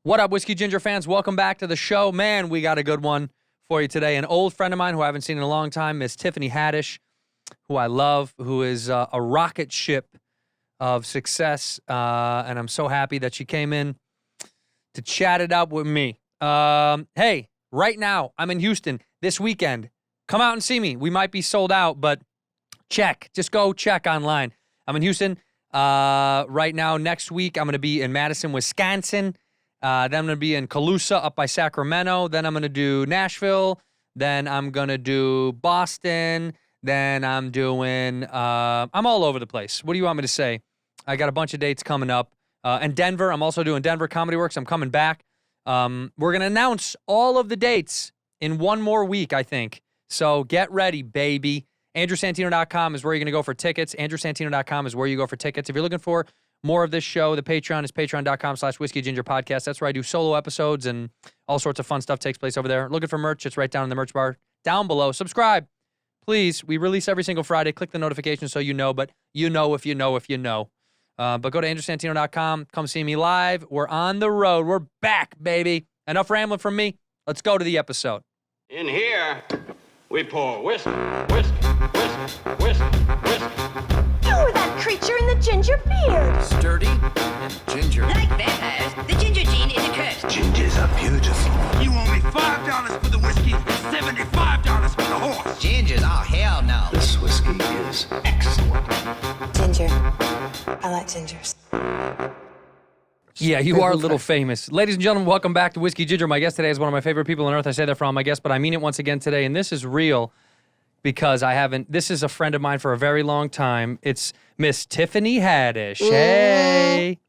What up, Whiskey Ginger fans? Welcome back to the show. Man, we got a good one for you today. An old friend of mine who I haven't seen in a long time, Miss Tiffany Haddish, who I love, who is a rocket ship of success, and I'm so happy that she came in to chat it up with me. Hey, right now, I'm in Houston this weekend. Come out and see me. We might be sold out, but just go check online. I'm in Houston right now. Next week, I'm going to be in Madison, Wisconsin. Then I'm going to be in Calusa up by Sacramento. Then I'm going to do Nashville. Then I'm going to do Boston. Then I'm doing, I'm all over the place. What do you want me to say? I got a bunch of dates coming up. And Denver, I'm also doing Denver Comedy Works. I'm coming back. We're going to announce all of the dates in one more week, I think. So get ready, baby. AndrewSantino.com is where you're going to go for tickets. AndrewSantino.com is where you go for tickets. If you're looking for more of this show, the Patreon is patreon.com/whiskeygingerpodcast. That's where I do solo episodes and all sorts of fun stuff takes place over there. Looking for merch, it's right down in the merch bar down below. Subscribe, please. We release every single Friday. Click the notification so you know, but you know if you know if you know. But go to AndrewSantino.com. Come see me live. We're on the road. We're back, baby. Enough rambling from me. Let's go to the episode. In here, we pour whiskey, whiskey, whiskey, whiskey, whiskey. You were that creature in the ginger beard. Sturdy and ginger. Like vampires, the ginger gene is a curse. Gingers are beautiful. You owe me $5 for the whiskey and $75 for the horse. Gingers? Oh, hell no. This whiskey is excellent. Ginger. I like gingers. Yeah, you are a little famous. Ladies and gentlemen, welcome back to Whiskey Ginger. My guest today is one of my favorite people on earth. I say that for all my guests, but I mean it once again today, and this is real because this is a friend of mine for a very long time. It's Miss Tiffany Haddish. Hey.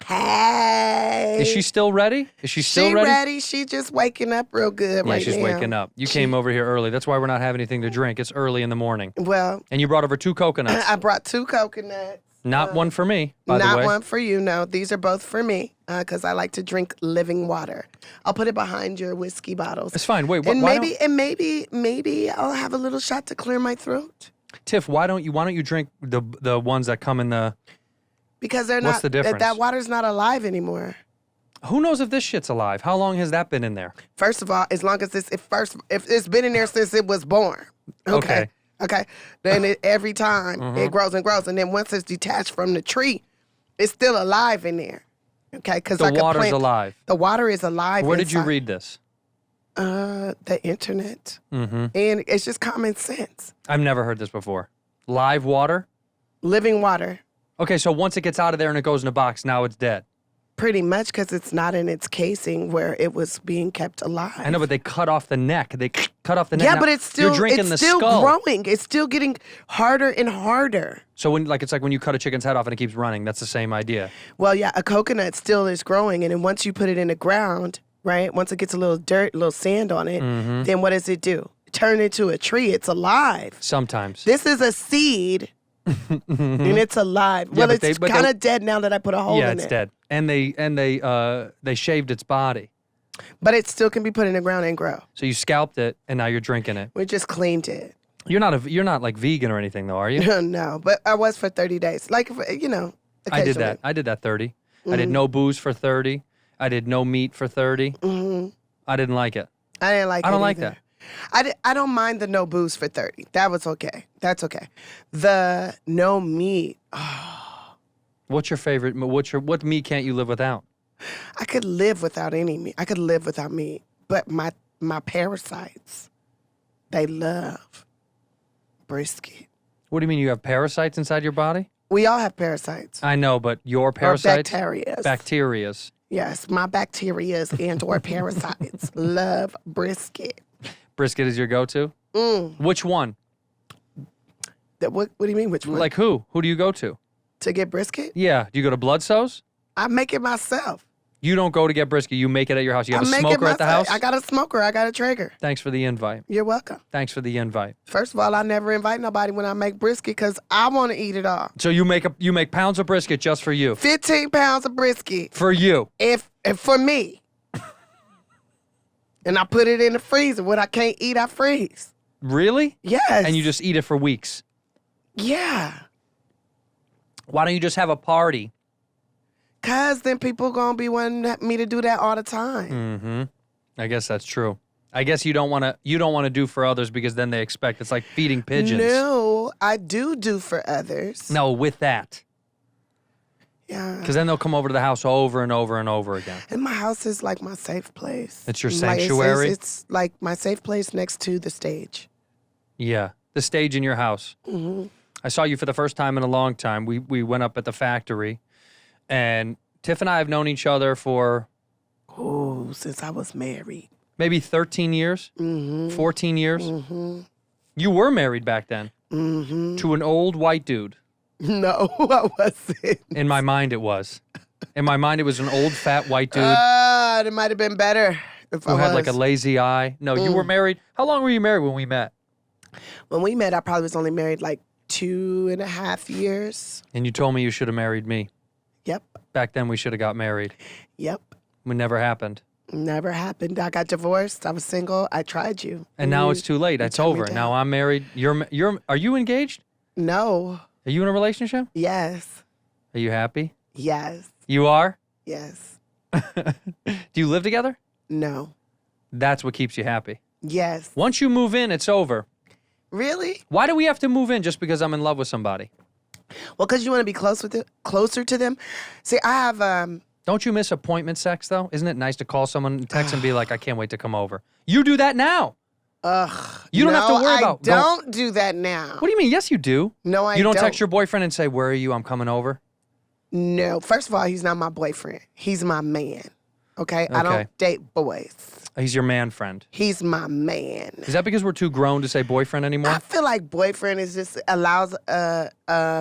Hey. Is she still ready? Is she still ready? She just waking up real good right now. Yeah, she's waking up. You came over here early. That's why we're not having anything to drink. It's early in the morning. Well. And you brought over 2 coconuts. I brought 2 coconuts. Not one for me, by the way. Not one for you, no. These are both for me because I like to drink living water. I'll put it behind your whiskey bottles. It's fine. Wait, and why maybe I'll have a little shot to clear my throat. Tiff, why don't you drink the ones that come in the... Because they're What's the difference? That water's not alive anymore. Who knows if this shit's alive? How long has that been in there? First of all, as long as if it's been in there since it was born. Okay. Then every time it grows and grows, and then once it's detached from the tree, it's still alive in there. Okay, because the water's alive. The water is alive. Where did you read this? The internet. Mm-hmm. And it's just common sense. I've never heard this before. Live water? Living water. Okay, so once it gets out of there and it goes in a box, now it's dead. Pretty much, because it's not in its casing where it was being kept alive. I know, but they cut off the neck. They cut off the neck. Yeah, now, but it's still skull. growing. It's still getting harder and harder. So it's like when you cut a chicken's head off and it keeps running. That's the same idea. Well, yeah, a coconut still is growing, and then once you put it in the ground, right? Once it gets a little dirt, a little sand on it, then what does it do? Turn into a tree. It's alive. Sometimes. This is a seed. And it's alive. Yeah, well, it's kind of dead now that I put a hole in it. Yeah, it's dead. And they shaved its body. But it still can be put in the ground and grow. So you scalped it, and now you're drinking it. We just cleaned it. You're not like vegan or anything, though, are you? No, but I was for 30 days. Like, occasionally. I did that 30. I did no booze for 30. I did no meat for 30. I didn't like it. I didn't like it. I don't either. like that. I don't mind the no booze for 30. That was okay. That's okay. The no meat. Oh. What's your favorite? What meat can't you live without? I could live without any meat. I could live without meat. But my parasites, they love brisket. What do you mean you have parasites inside your body? We all have parasites. I know, but your parasites? Or bacterias. Bacterias. Yes, my bacterias and or parasites love brisket. Brisket is your go-to? Which one? What do you mean, which one? Like who? Who do you go to? To get brisket? Yeah. Do you go to Bloodso's? I make it myself. You don't go to get brisket. You make it at your house. You have a smoker at the house? I got a smoker. I got a Traeger. Thanks for the invite. You're welcome. Thanks for the invite. First of all, I never invite nobody when I make brisket because I want to eat it all. So you make pounds of brisket just for you? 15 pounds of brisket. For you? If for me. And I put it in the freezer. What I can't eat, I freeze. Really? Yes. And you just eat it for weeks? Yeah. Why don't you just have a party? Cause then people gonna be wanting me to do that all the time. Mm-hmm. I guess that's true. I guess you don't want to do for others because then they expect it's like feeding pigeons. No, I do for others. No, with that. Yeah. Because then they'll come over to the house over and over and over again. And my house is like my safe place. It's your Like, sanctuary? it's like my safe place next to the stage. Yeah, the stage in your house. Mm-hmm. I saw you for the first time in a long time. We went up at the factory, and Tiff and I have known each other for Since I was married. maybe 13 years, 14 years. You were married back then to an old white dude. No, I wasn't. In my mind, it was. In my mind, it was an old fat white dude It might have been better if who I had was. like a lazy eye. No, you were married. How long were you married when we met? When we met, I probably was only married like 2.5 years. And you told me you should have married me. Yep. Back then, we should have got married. Yep. It never happened. Never happened. I got divorced. I was single. I tried you. And now it's too late. It's turned me over. down. Now I'm married. Are you engaged? No. Are you in a relationship? Yes. Are you happy? Yes. You are? Yes. Do you live together? No. That's what keeps you happy. Yes. Once you move in, it's over. Really? Why do we have to move in just because I'm in love with somebody? Well, because you want to be closer to them. See, I have Don't you miss appointment sex, though? Isn't it nice to call someone and text and be like, I can't wait to come over? You do that now. You don't have to worry about... I don't do that now. What do you mean? Yes, you do. No, I You don't don't. text your boyfriend and say, where are you? I'm coming over. No. First of all, he's not my boyfriend. He's my man. Okay? I Okay. don't date boys. He's your man friend. He's my man. Is that because we're too grown to say boyfriend anymore? I feel like boyfriend is just allows a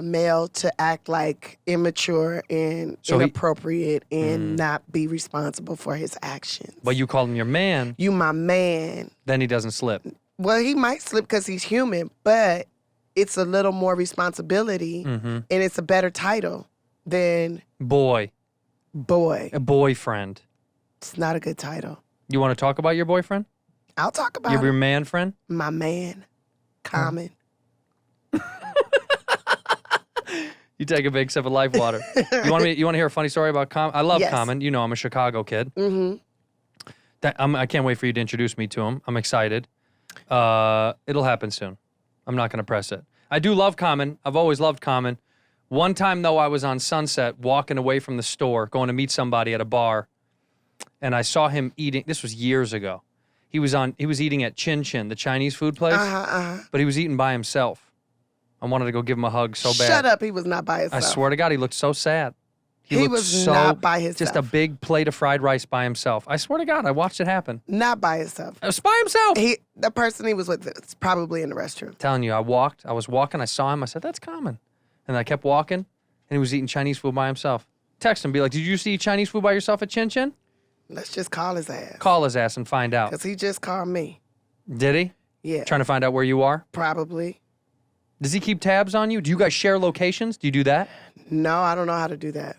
male to act like immature and So he- inappropriate and not be responsible for his actions. But you call him your man, You my man. then he doesn't slip. Well, he might slip because he's human, but it's a little more responsibility and it's a better title than Boy. boy. A boyfriend. It's not a good title. You want to talk about your boyfriend? I'll talk about Your him. man friend? My man. Common. You take a big sip of life water. You want to hear a funny story about Common? I love Yes. Common. You know I'm a Chicago kid. Mm-hmm. I can't wait for you to introduce me to him. I'm excited. It'll happen soon. I'm not going to press it. I do love Common. I've always loved Common. One time, though, I was on Sunset walking away from the store, going to meet somebody at a bar, and I saw him eating. This was years ago. He was eating at Chin Chin, the Chinese food place, but he was eating by himself. I wanted to go give him a hug so bad. Shut up. He was not by himself. I swear to God, he looked so sad. He looked was not by Just a himself. big plate of fried rice by himself. I swear to God, I watched it happen. Not by himself. It was by himself. The person he was with is probably in the restroom. Telling you, I was walking, I saw him, I said, that's Common. And I kept walking, and he was eating Chinese food by himself. Text him, be like, did you see Chinese food by yourself at Chin Chin? Let's just call his ass. Call his ass and find out. Because he just called me. Did he? Yeah. Trying to find out where you are? Probably. Does he keep tabs on you? Do you guys share locations? Do you do that? No, I don't know how to do that.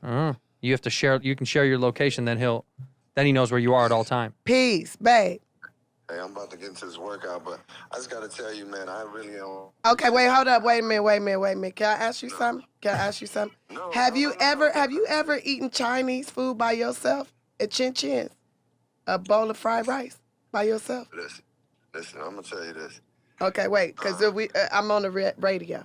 You have to share, you can share your location, then he knows where you are at all time. Peace, babe. Hey, I'm about to get into this workout, but I just gotta tell you, man, I really don't. Okay, wait, hold up. Wait a minute. Can I ask you something? Have you ever eaten Chinese food by yourself at Chin Chin's? A bowl of fried rice by yourself? Listen, I'm gonna tell you this. Okay, wait, because I'm on the radio,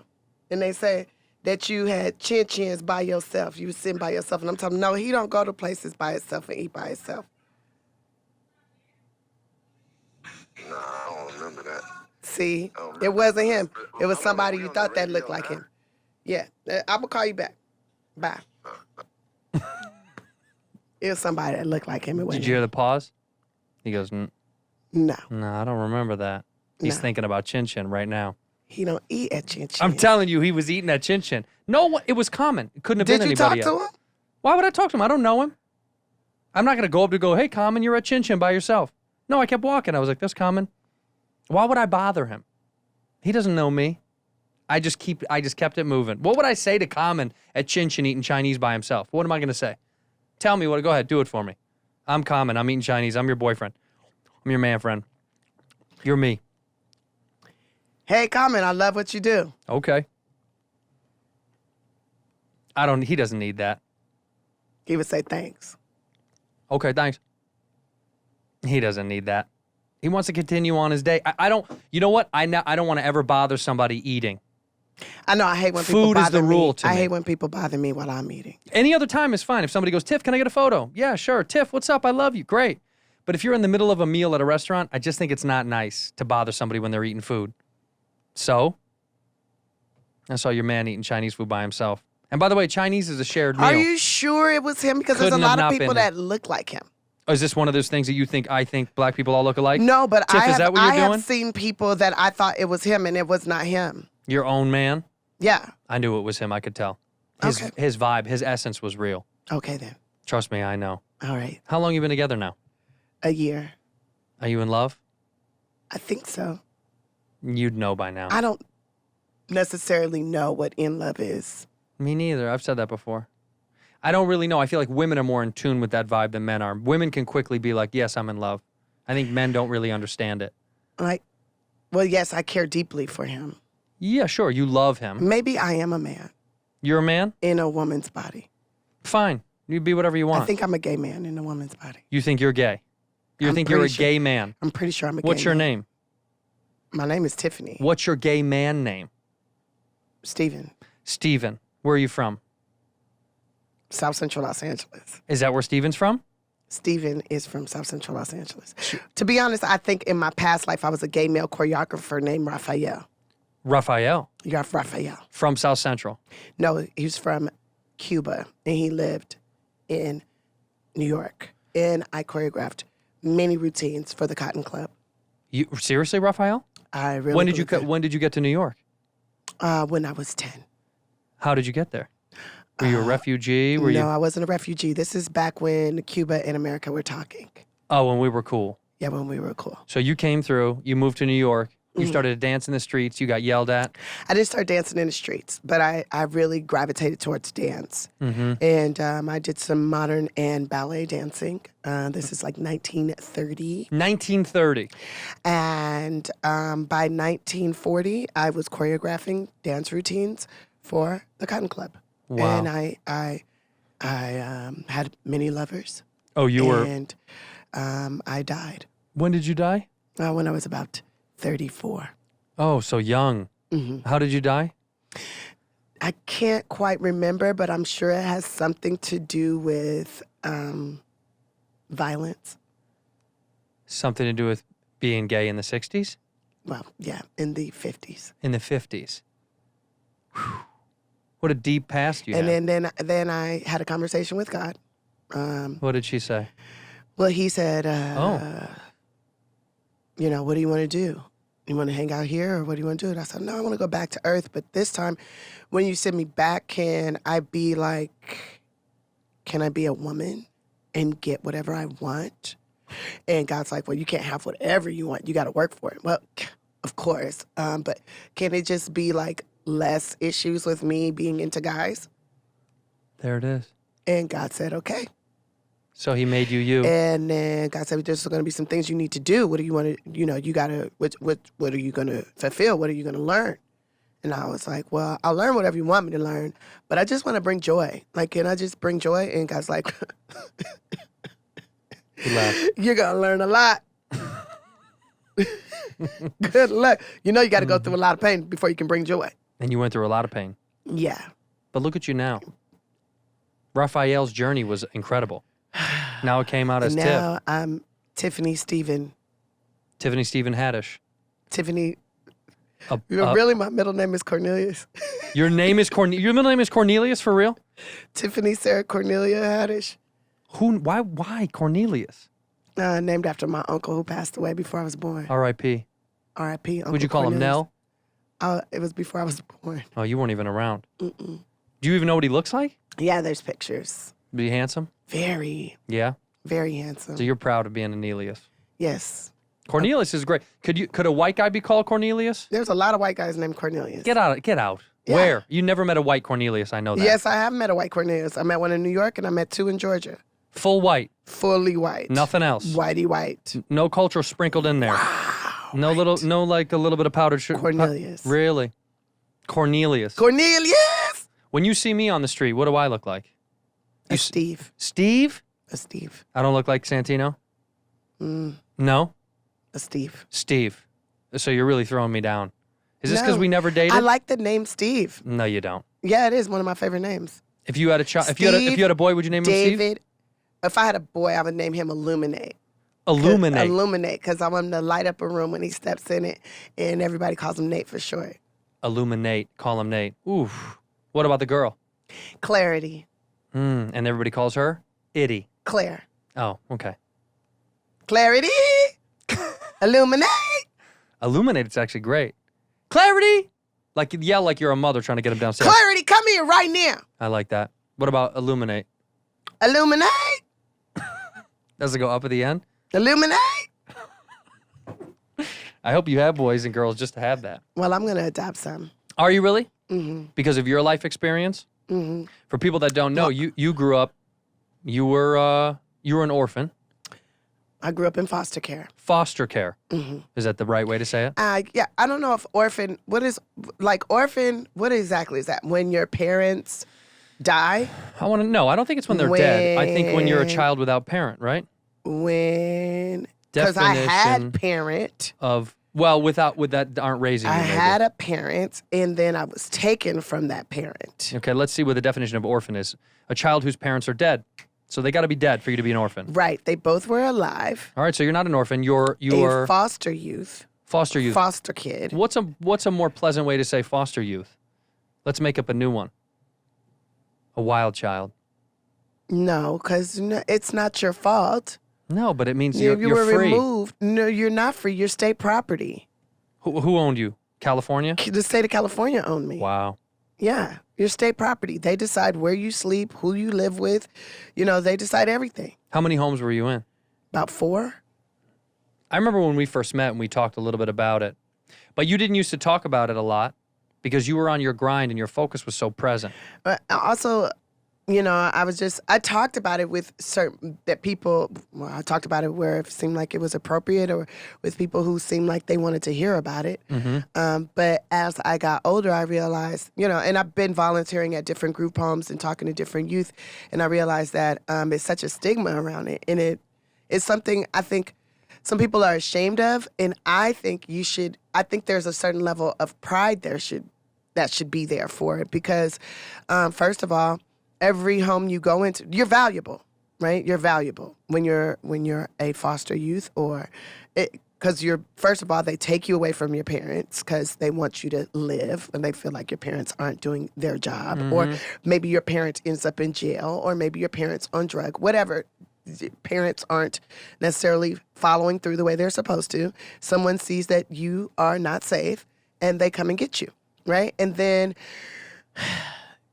and they say that you had Chin Chin's by yourself. You were sitting by yourself, and I'm telling them, no, he don't go to places by himself and eat by himself. Nah, I don't remember that. See, it wasn't him. It was somebody you thought that looked like him. Yeah, I'm gonna call you back. Bye. It was somebody that looked like him. It wasn't Did you hear him. the pause? He goes, No, no, I don't remember that. He's No. thinking about Chin Chin right now. he don't eat at Chin Chin. I'm telling you, he was eating at Chin Chin. No, it was Common. It couldn't have Did been you talk anybody else. to him? Why would I talk to him? I don't know him. I'm not going to go up to go, hey, Common, you're at Chin Chin by yourself. No, I kept walking. I was like, that's Common. Why would I bother him? He doesn't know me. I just kept it moving. What would I say to Common at Chin Chin eating Chinese by himself? What am I going to say? Tell me what. Go ahead. Do it for me. I'm Common. I'm eating Chinese. I'm your boyfriend. I'm your man friend. You're me. Hey, Common, I love what you do. Okay. He doesn't need that. He would say thanks. Okay, thanks. He doesn't need that. He wants to continue on his day. I don't, you know what? I don't want to ever bother somebody eating. I know. I hate when people Food bother is the rule me. to I me. hate when people bother me while I'm eating. Any other time is fine. If somebody goes, Tiff, can I get a photo? Yeah, sure. Tiff, what's up? I love you. Great. But if you're in the middle of a meal at a restaurant, I just think it's not nice to bother somebody when they're eating food. So, I saw your man eating Chinese food by himself. And by the way, Chinese is a shared meal. Are you sure it was him? Because there's a Couldn't have lot of not people been that look like him. Oh, is this one of those things that you think I think black people all look alike? No, but Tiff, I is that what you're doing? have seen people that I thought it was him and it was not him. Your own man? Yeah. I knew it was him. I could tell. Okay. His vibe, his essence was real. Okay, then. Trust me, I know. All right. How long you been together now? A year. Are you in love? I think so. You'd know by now. I don't necessarily know what in love is. Me neither. I've said that before. I don't really know. I feel like women are more in tune with that vibe than men are. Women can quickly be like, yes, I'm in love. I think men don't really understand it. Like, well, yes, I care deeply for him. Yeah, sure. You love him. Maybe I am a man You're a man? in a woman's body. Fine. You be whatever you want. I think I'm a gay man in a woman's body. You think you're gay? You I'm think you're a pretty sure- gay man? I'm pretty sure I'm a gay What's your man. name? My name is Tiffany. What's your gay man name? Steven. Steven. Where are you from? South Central Los Angeles. Is that where Steven's from? Steven is from South Central Los Angeles. To be honest, I think in my past life I was a gay male choreographer named Raphael. Raphael. You have Raphael. From South Central. No, he's from Cuba, and he lived in New York. And I choreographed many routines for the Cotton Club. You seriously, Raphael? I really. When did you believe when did you get to New York? that. When I was 10. How did you get there? Were you a refugee? Were no, you? I wasn't a refugee. This is back when Cuba and America were talking. Oh, when we were cool. Yeah, when we were cool. So you came through. You moved to New York. You started to dance in the streets. You got yelled at. I didn't start dancing in the streets, but I really gravitated towards dance. And I did some modern and ballet dancing. This is like 1930. 1930. And by 1940, I was choreographing dance routines for the Cotton Club. Wow. And I had many lovers. Oh, you were. And I died When did you die? when I was about 34. Oh, so young. How did you die? I can't quite remember, but I'm sure it has something to do with violence. Something to do with being gay in the 60s? Well, yeah, in the 50s. In the 50s. Whew. What a deep past you And had. then I had a conversation with God. What did she say? Well, he said, Oh. you know, what do you want to do? You want to hang out here or what do you want to do? And I said, no, I want to go back to Earth. But this time, when you send me back, can I be a woman and get whatever I want? And God's like, well, you can't have whatever you want. You got to work for it. Well, of course. But can it just be like less issues with me being into guys? There it is. And God said, okay. So he made you. And then God said, there's going to be some things you need to do. What do you want to, you got to, what are you going to fulfill? What are you going to learn? And I was like, well, I'll learn whatever you want me to learn, but I just want to bring joy. Like, can I just bring joy? And God's like, He laughed. you're going to learn a lot. Good luck. You know you got to go through a lot of pain before you can bring joy. And you went through a lot of pain. Yeah. But look at you now. Raphael's journey was incredible. Now it came out as And now I'm Tiffany Stephen. Tiffany Stephen Haddish. Tiffany. Really, my middle name is Cornelius. Your name is Your middle name is Cornelius for real? Tiffany Sarah Cornelia Haddish. Why Cornelius? Named after my uncle who passed away before I was born. R.I.P. R.I.P. Would you call him Nell? It was before I was born. Oh, you weren't even around. Mm-mm. Do you even know what he looks like? Yeah, there's pictures. Is he handsome? Very, Yeah. very handsome. So you're proud of being a Cornelius. Yes. Cornelius is great. Could a white guy be called Cornelius? There's a lot of white guys named Cornelius. Get out. Yeah. Where? You never met a white Cornelius, I know that. Yes, I have met a white Cornelius. I met one in New York and I met two in Georgia. Full white. Fully white. Nothing else. Whitey white. No culture sprinkled in there. Wow. No right. no like a little bit of powdered sugar. Cornelius. Really? Cornelius. Cornelius! When you see me on the street, what do I look like? Steve. Steve? A Steve. I don't look like Santino? No? A Steve. Steve. So you're really throwing me down. Is this because No. we never dated? I like the name Steve. No, you don't. Yeah, it is one of my favorite names. If you had a child, if you had a boy, would you name him Steve? David. If I had a boy, I would name him Illuminate. Illuminate. Illuminate, because I want him to light up a room when he steps in it, and everybody calls him Nate for short. Illuminate. Call him Nate. Oof. What about the girl? Clarity. And everybody calls her Itty. Claire. Oh, okay. Clarity. Illuminate. Illuminate. It's actually great. Clarity. Like yell like you're a mother trying to get him downstairs. Clarity, come here right now. I like that. What about illuminate? Illuminate. Does it go up at the end? Illuminate. I hope you have boys and girls just to have that. Well, I'm going to adopt some. Are you really? Mm-hmm. Because of your life experience? Mm-hmm. For people that don't know, you grew up, you were an orphan. I grew up in foster care. Foster care. Mm-hmm. Is that the right way to say it? Yeah, I don't know if orphan, what exactly is that? When your parents die? I want to know. I don't think it's when they're dead. I think when you're a child without parent, right? Because I had parent. With that aren't raising you. I had a parent, and then I was taken from that parent. Okay, let's see what the definition of orphan is. A child whose parents are dead. So they got to be dead for you to be an orphan. Right. They both were alive. All right, so you're not an orphan. You're a foster youth. Foster youth. Foster kid. What's a more pleasant way to say foster youth? Let's make up a new one. A wild child. No, because it's not your fault. No, but it means you you're were free. removed. No, you're not free. You're state property. Who owned you? California? The state of California owned me. Wow. Yeah, you're state property. They decide where you sleep, who you live with. They decide everything. How many homes were you in? About 4. I remember when we first met and we talked a little bit about it. But you didn't used to talk about it a lot because you were on your grind and your focus was so present. Also, I talked about it with people. Well, I talked about it where it seemed like it was appropriate, or with people who seemed like they wanted to hear about it. Mm-hmm. But as I got older, I realized, and I've been volunteering at different group homes and talking to different youth, and I realized that it's such a stigma around it, and it's something I think some people are ashamed of, and I think I think there's a certain level of pride that should be there for it, because first of all, every home you go into, you're valuable, right? You're valuable when you're a foster youth, because first of all, they take you away from your parents because they want you to live and they feel like your parents aren't doing their job, or maybe your parent ends up in jail, or maybe your parents on drug, whatever. Parents aren't necessarily following through the way they're supposed to. Someone sees that you are not safe and they come and get you, right? And then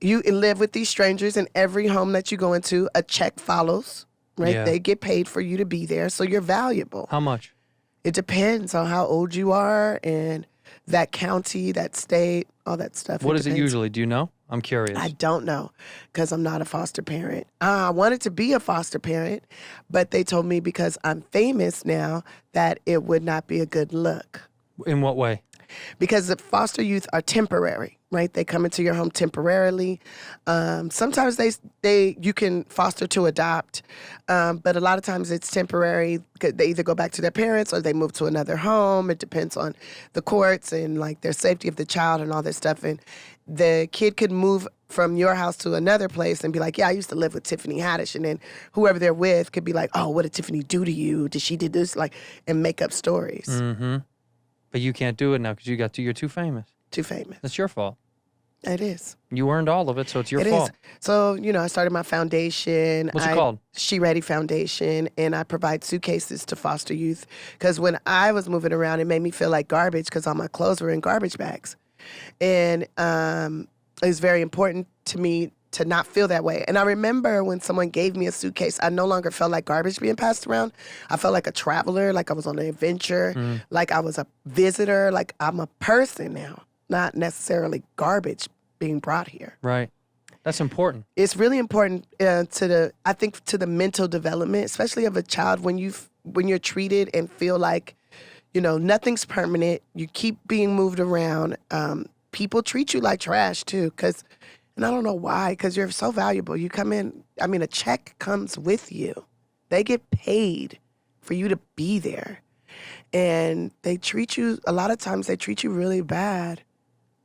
you live with these strangers in every home that you go into. A check follows, right? Yeah. They get paid for you to be there, so you're valuable. How much? It depends on how old you are and that county, that state, all that stuff. What is it usually? Do you know? I'm curious. I don't know because I'm not a foster parent. I wanted to be a foster parent, but they told me because I'm famous now that it would not be a good look. In what way? Because the foster youth are temporary, right? They come into your home temporarily. Sometimes you can foster to adopt, but a lot of times it's temporary. They either go back to their parents or they move to another home. It depends on the courts and like their safety of the child and all this stuff. And the kid could move from your house to another place and be like, yeah, I used to live with Tiffany Haddish. And then whoever they're with could be like, oh, what did Tiffany do to you? Did she do this? And make up stories. Mm-hmm. But you can't do it now because you're too famous. Too famous. That's your fault. It is. You earned all of it, so it's your fault. It is. So, I started my foundation. What's it called? She Ready Foundation, and I provide suitcases to foster youth. Because when I was moving around, it made me feel like garbage because all my clothes were in garbage bags. And it was very important to me to not feel that way. And I remember when someone gave me a suitcase, I no longer felt like garbage being passed around. I felt like a traveler, like I was on an adventure, like I was a visitor, like I'm a person now, not necessarily garbage being brought here. Right. That's important. It's really important to the mental development, especially of a child when you're treated and feel like, nothing's permanent. You keep being moved around. People treat you like trash too, because And I don't know why, because you're so valuable. You come in, I mean, a check comes with you. They get paid for you to be there. And they treat you, a lot of times they treat you really bad.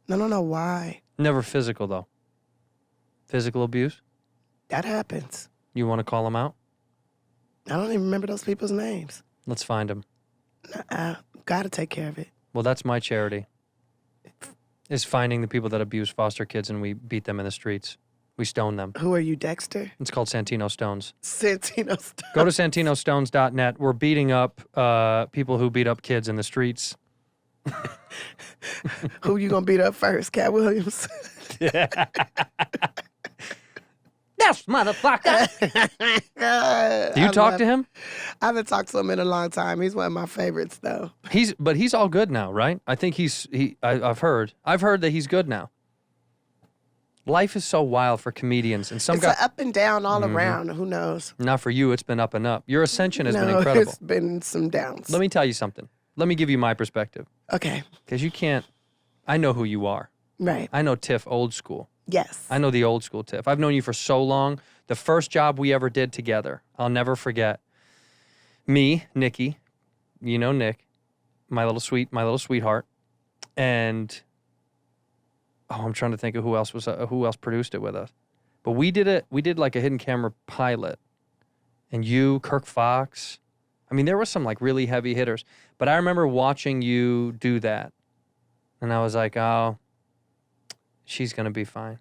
I don't know why. Never physical, though. Physical abuse? That happens. You want to call them out? I don't even remember those people's names. Let's find them. Gotta take care of it. Well, that's my charity. Is finding the people that abuse foster kids and we beat them in the streets. We stone them. Who are you, Dexter? It's called Santino Stones. Santino Stones. Go to santinostones.net. We're beating up people who beat up kids in the streets. Who you gonna beat up first, Cat Williams? Yes, motherfucker. Do you talk to him? I haven't talked to him in a long time. He's one of my favorites, though. But he's all good now, right? I think I've heard that he's good now. Life is so wild for comedians, and It's up and down all around. Who knows? Not for you. It's been up and up. Your ascension has been No, incredible. it's been some downs. Let me tell you something. Let me give you my perspective. Okay. Because you can't. I know who you are. Right. I know Tiff old school. Yes. I know the old school Tiff. I've known you for so long. The first job we ever did together, I'll never forget. Me, Nikki, you know Nick, my little sweetheart, and I'm trying to think of who else produced it with us. But we did like a hidden camera pilot, and you, Kirk Fox. I mean, there were some like really heavy hitters, but I remember watching you do that, and I was like, oh. She's going to be fine.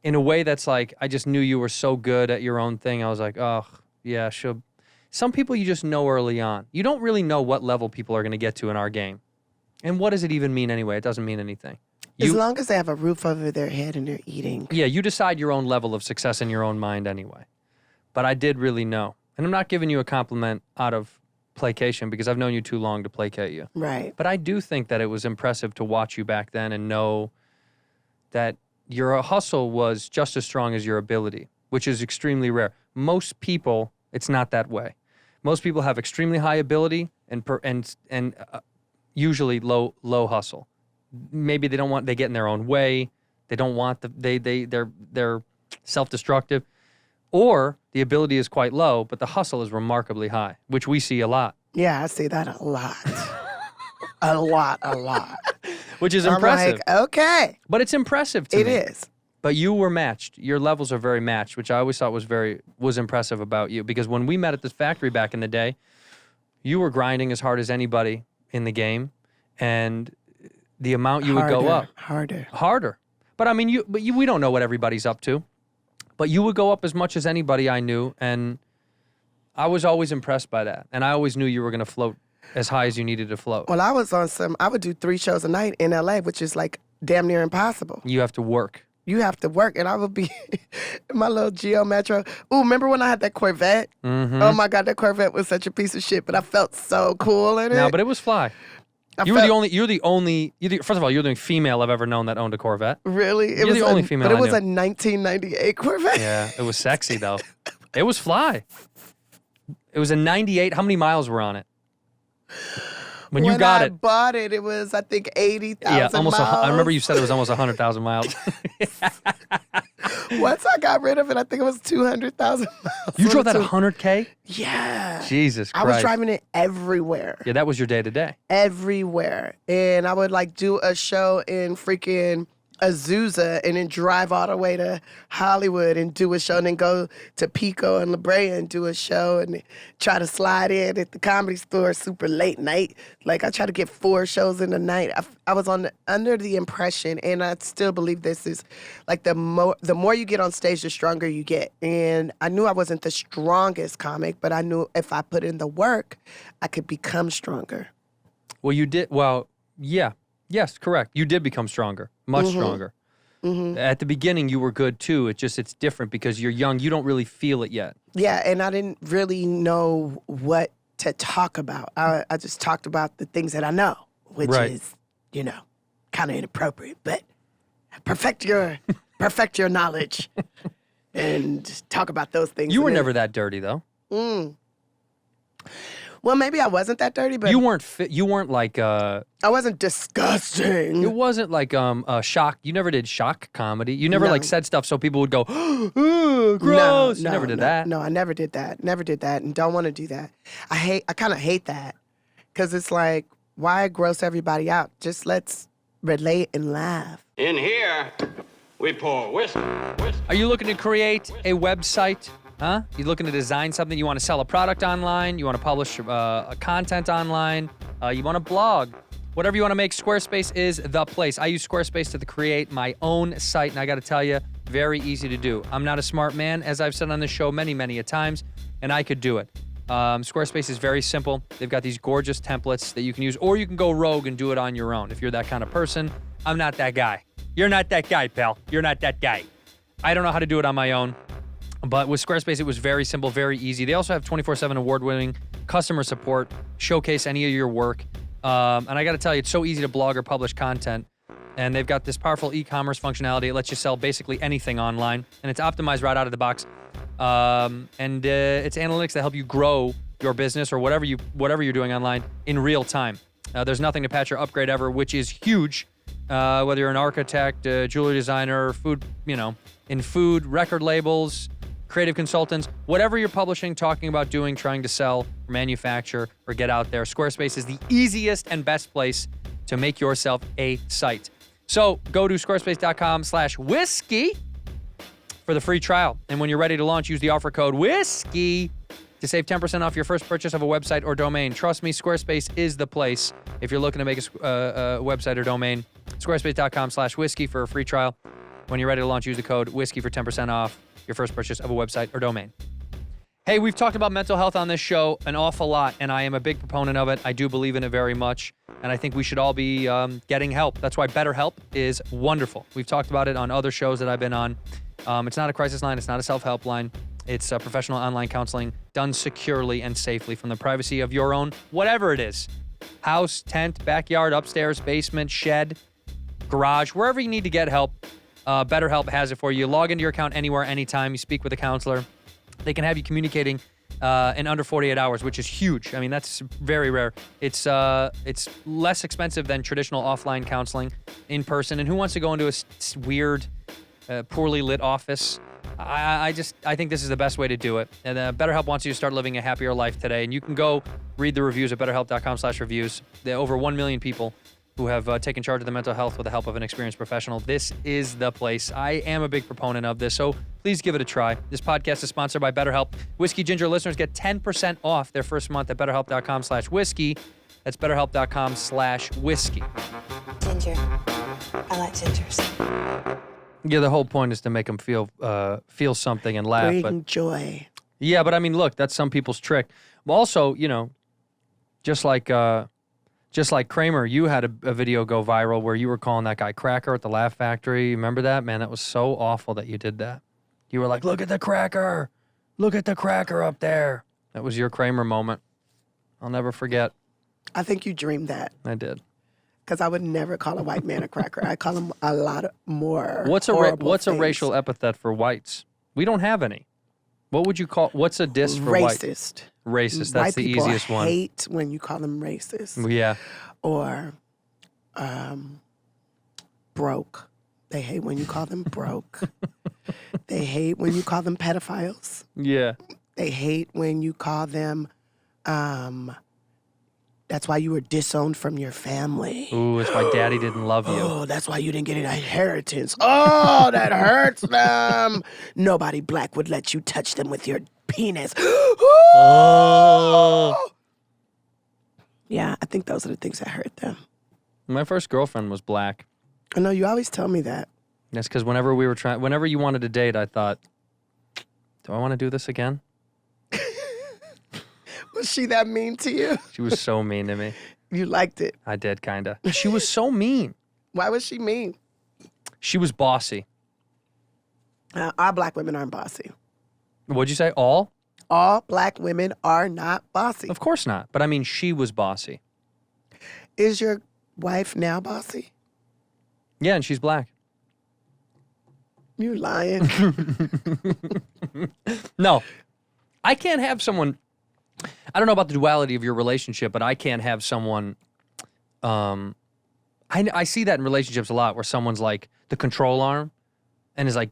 In a way that's like, I just knew you were so good at your own thing. I was like, oh, yeah, she'll. Some people you just know early on. You don't really know what level people are going to get to in our game. And what does it even mean anyway? It doesn't mean anything. As long as they have a roof over their head and they're eating. Yeah, you decide your own level of success in your own mind anyway. But I did really know. And I'm not giving you a compliment out of placation because I've known you too long to placate you. Right. But I do think that it was impressive to watch you back then and know that your hustle was just as strong as your ability, which is extremely rare. Most people, it's not that way. Most people have extremely high ability and usually low hustle. Maybe they get in their own way. They don't want they're self-destructive, or the ability is quite low, but the hustle is remarkably high, which we see a lot. Yeah, I see that a lot. a lot. Which is impressive. I'm like, okay. But it's impressive to me. It is. But you were matched. Your levels are very matched, which I always thought was impressive about you. Because when we met at this factory back in the day, you were grinding as hard as anybody in the game, and the amount you would go up harder. But I mean, we don't know what everybody's up to. But you would go up as much as anybody I knew, and I was always impressed by that. And I always knew you were going to float as high as you needed to float. Well, I would do 3 shows a night in LA, which is like damn near impossible. You have to work. You have to work, and I would be in my little Geo Metro. Ooh, remember when I had that Corvette? Mm-hmm. Oh my God, that Corvette was such a piece of shit, but I felt so cool in it. No, but it was fly. You're the only, first of all, you're the only female I've ever known that owned a Corvette. Really? You're the only female But it I was knew. a 1998 Corvette. Yeah, it was sexy though. It was fly. It was a 98. How many miles were on it? When you got I bought it, it was, I think, 80,000 yeah, almost. miles. I remember you said it was almost 100,000 miles. Once I got rid of it, I think it was 200,000 miles. You drove that 100K? Yeah. Jesus Christ. I was driving it everywhere. Yeah, that was your day to day. Everywhere. And I would like do a show in freaking Azusa and then drive all the way to Hollywood and do a show and then go to Pico and La Brea and do a show and try to slide in at the Comedy Store super late night. Like I try to get 4 shows in the night. I was under the impression, and I still believe this is like the more you get on stage, the stronger you get. And I knew I wasn't the strongest comic, but I knew if I put in the work, I could become stronger. Well, you did. Well, yeah. Yes, correct. You did become stronger, much stronger. Mm-hmm. At the beginning, you were good too. It's different because you're young. You don't really feel it yet. Yeah, and I didn't really know what to talk about. I just talked about the things that I know, which is, kind of inappropriate. But perfect your knowledge and talk about those things. You were never that dirty, though. Well, maybe I wasn't that dirty, but You weren't fit. You weren't like I wasn't disgusting. It wasn't like a shock. You never did shock comedy. You never No. like said stuff so people would go, "Ooh, gross." You never did that. No, I never did that. Never did that, and don't want to do that. I kind of hate that because it's like, why gross everybody out? Just let's relate and laugh. In here, we pour whiskey, whiskey. Are you looking to create a website? Huh? You looking to design something? You want to sell a product online? You want to publish a content online? You want to blog? Whatever you want to make, Squarespace is the place. I use Squarespace to create my own site, and I got to tell you, very easy to do. I'm not a smart man, as I've said on this show many, many a times, and I could do it. Squarespace is very simple. They've got these gorgeous templates that you can use, or you can go rogue and do it on your own. If you're that kind of person, I'm not that guy. You're not that guy, pal. You're not that guy. I don't know how to do it on my own, but with Squarespace, it was very simple, very easy. They also have 24/7 award-winning customer support, showcase any of your work. And I got to tell you, it's so easy to blog or publish content. And they've got this powerful e-commerce functionality. It lets you sell basically anything online, and it's optimized right out of the box. It's analytics that help you grow your business or whatever you're doing online in real time. There's nothing to patch or upgrade ever, which is huge. Whether you're an architect, jewelry designer, in food, record labels, creative consultants, whatever you're publishing, talking about doing, trying to sell, or manufacture, or get out there, Squarespace is the easiest and best place to make yourself a site. So go to squarespace.com/whiskey for the free trial. And when you're ready to launch, use the offer code whiskey to save 10% off your first purchase of a website or domain. Trust me, Squarespace is the place if you're looking to make a website or domain. Squarespace.com/whiskey for a free trial. When you're ready to launch, use the code whiskey for 10% off your first purchase of a website or domain. Hey, we've talked about mental health on this show an awful lot, and I am a big proponent of it. I do believe in it very much, and I think we should all be getting help. That's why BetterHelp is wonderful. We've talked about it on other shows that I've been on. It's not a crisis line. It's not a self-help line. It's professional online counseling done securely and safely from the privacy of your own, whatever it is, house, tent, backyard, upstairs, basement, shed, garage, wherever you need to get help. BetterHelp has it for you. Log into your account anywhere, anytime. You speak with a counselor. They can have you communicating in under 48 hours, which is huge. I mean, that's very rare. It's less expensive than traditional offline counseling in person. And who wants to go into a weird, poorly lit office? I think this is the best way to do it. And BetterHelp wants you to start living a happier life today. And you can go read the reviews at betterhelp.com/reviews. There are over 1 million people who have taken charge of their mental health with the help of an experienced professional. This is the place. I am a big proponent of this, so please give it a try. This podcast is sponsored by BetterHelp. Whiskey Ginger listeners get 10% off their first month at betterhelp.com/whiskey. That's betterhelp.com/whiskey. Ginger. I like gingers. Yeah, the whole point is to make them feel something and laugh. Bring joy. Yeah, but I mean, look, that's some people's trick. Also, just like Kramer, you had a video go viral where you were calling that guy Cracker at the Laugh Factory. Remember that? Man, that was so awful that you did that. You were like, look at the cracker. Look at the cracker up there. That was your Kramer moment. I'll never forget. I think you dreamed that. I did. Because I would never call a white man a cracker. I call him a lot more. What's a things. racial epithet for whites? We don't have any. What would you call? What's a diss for white? Racist. Racist. That's the easiest one. White people hate when you call them racist. Yeah. Or broke. They hate when you call them broke. They hate when you call them pedophiles. Yeah. They hate when you call them, that's why you were disowned from your family. Ooh, it's why daddy didn't love you. Oh, that's why you didn't get an inheritance. Oh, that hurts them. Nobody black would let you touch them with your penis. Oh. Yeah, I think those are the things that hurt them. My first girlfriend was black. I know you always tell me that. That's because whenever you wanted to date, I thought, do I want to do this again? Was she that mean to you? She was so mean to me. You liked it. I did, kind of. She was so mean. Why was she mean? She was bossy. Our black women aren't bossy. What'd you say? All? All black women are not bossy. Of course not. But I mean, she was bossy. Is your wife now bossy? Yeah, and she's black. You lying. No. I can't have someone I don't know about the duality of your relationship, but I can't have someone. I see that in relationships a lot, where someone's like the control arm, and is like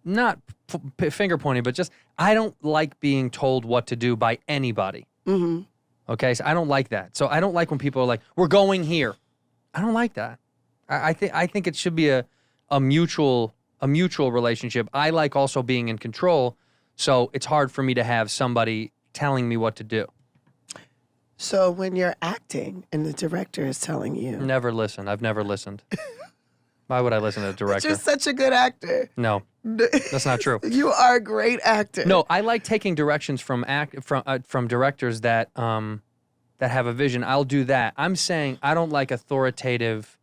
not finger pointing, but just I don't like being told what to do by anybody. Mm-hmm. Okay, so I don't like that. So I don't like when people are like, "We're going here." I don't like that. I think it should be a mutual relationship. I like also being in control, so it's hard for me to have somebody telling me what to do. So when you're acting and the director is telling you, Never listen. I've never listened. Why would I listen to a but director? you're such a good actor. No, that's not true. You are a great actor. No, I like taking directions from directors that have a vision. I'll do that. I'm saying I don't like authoritative.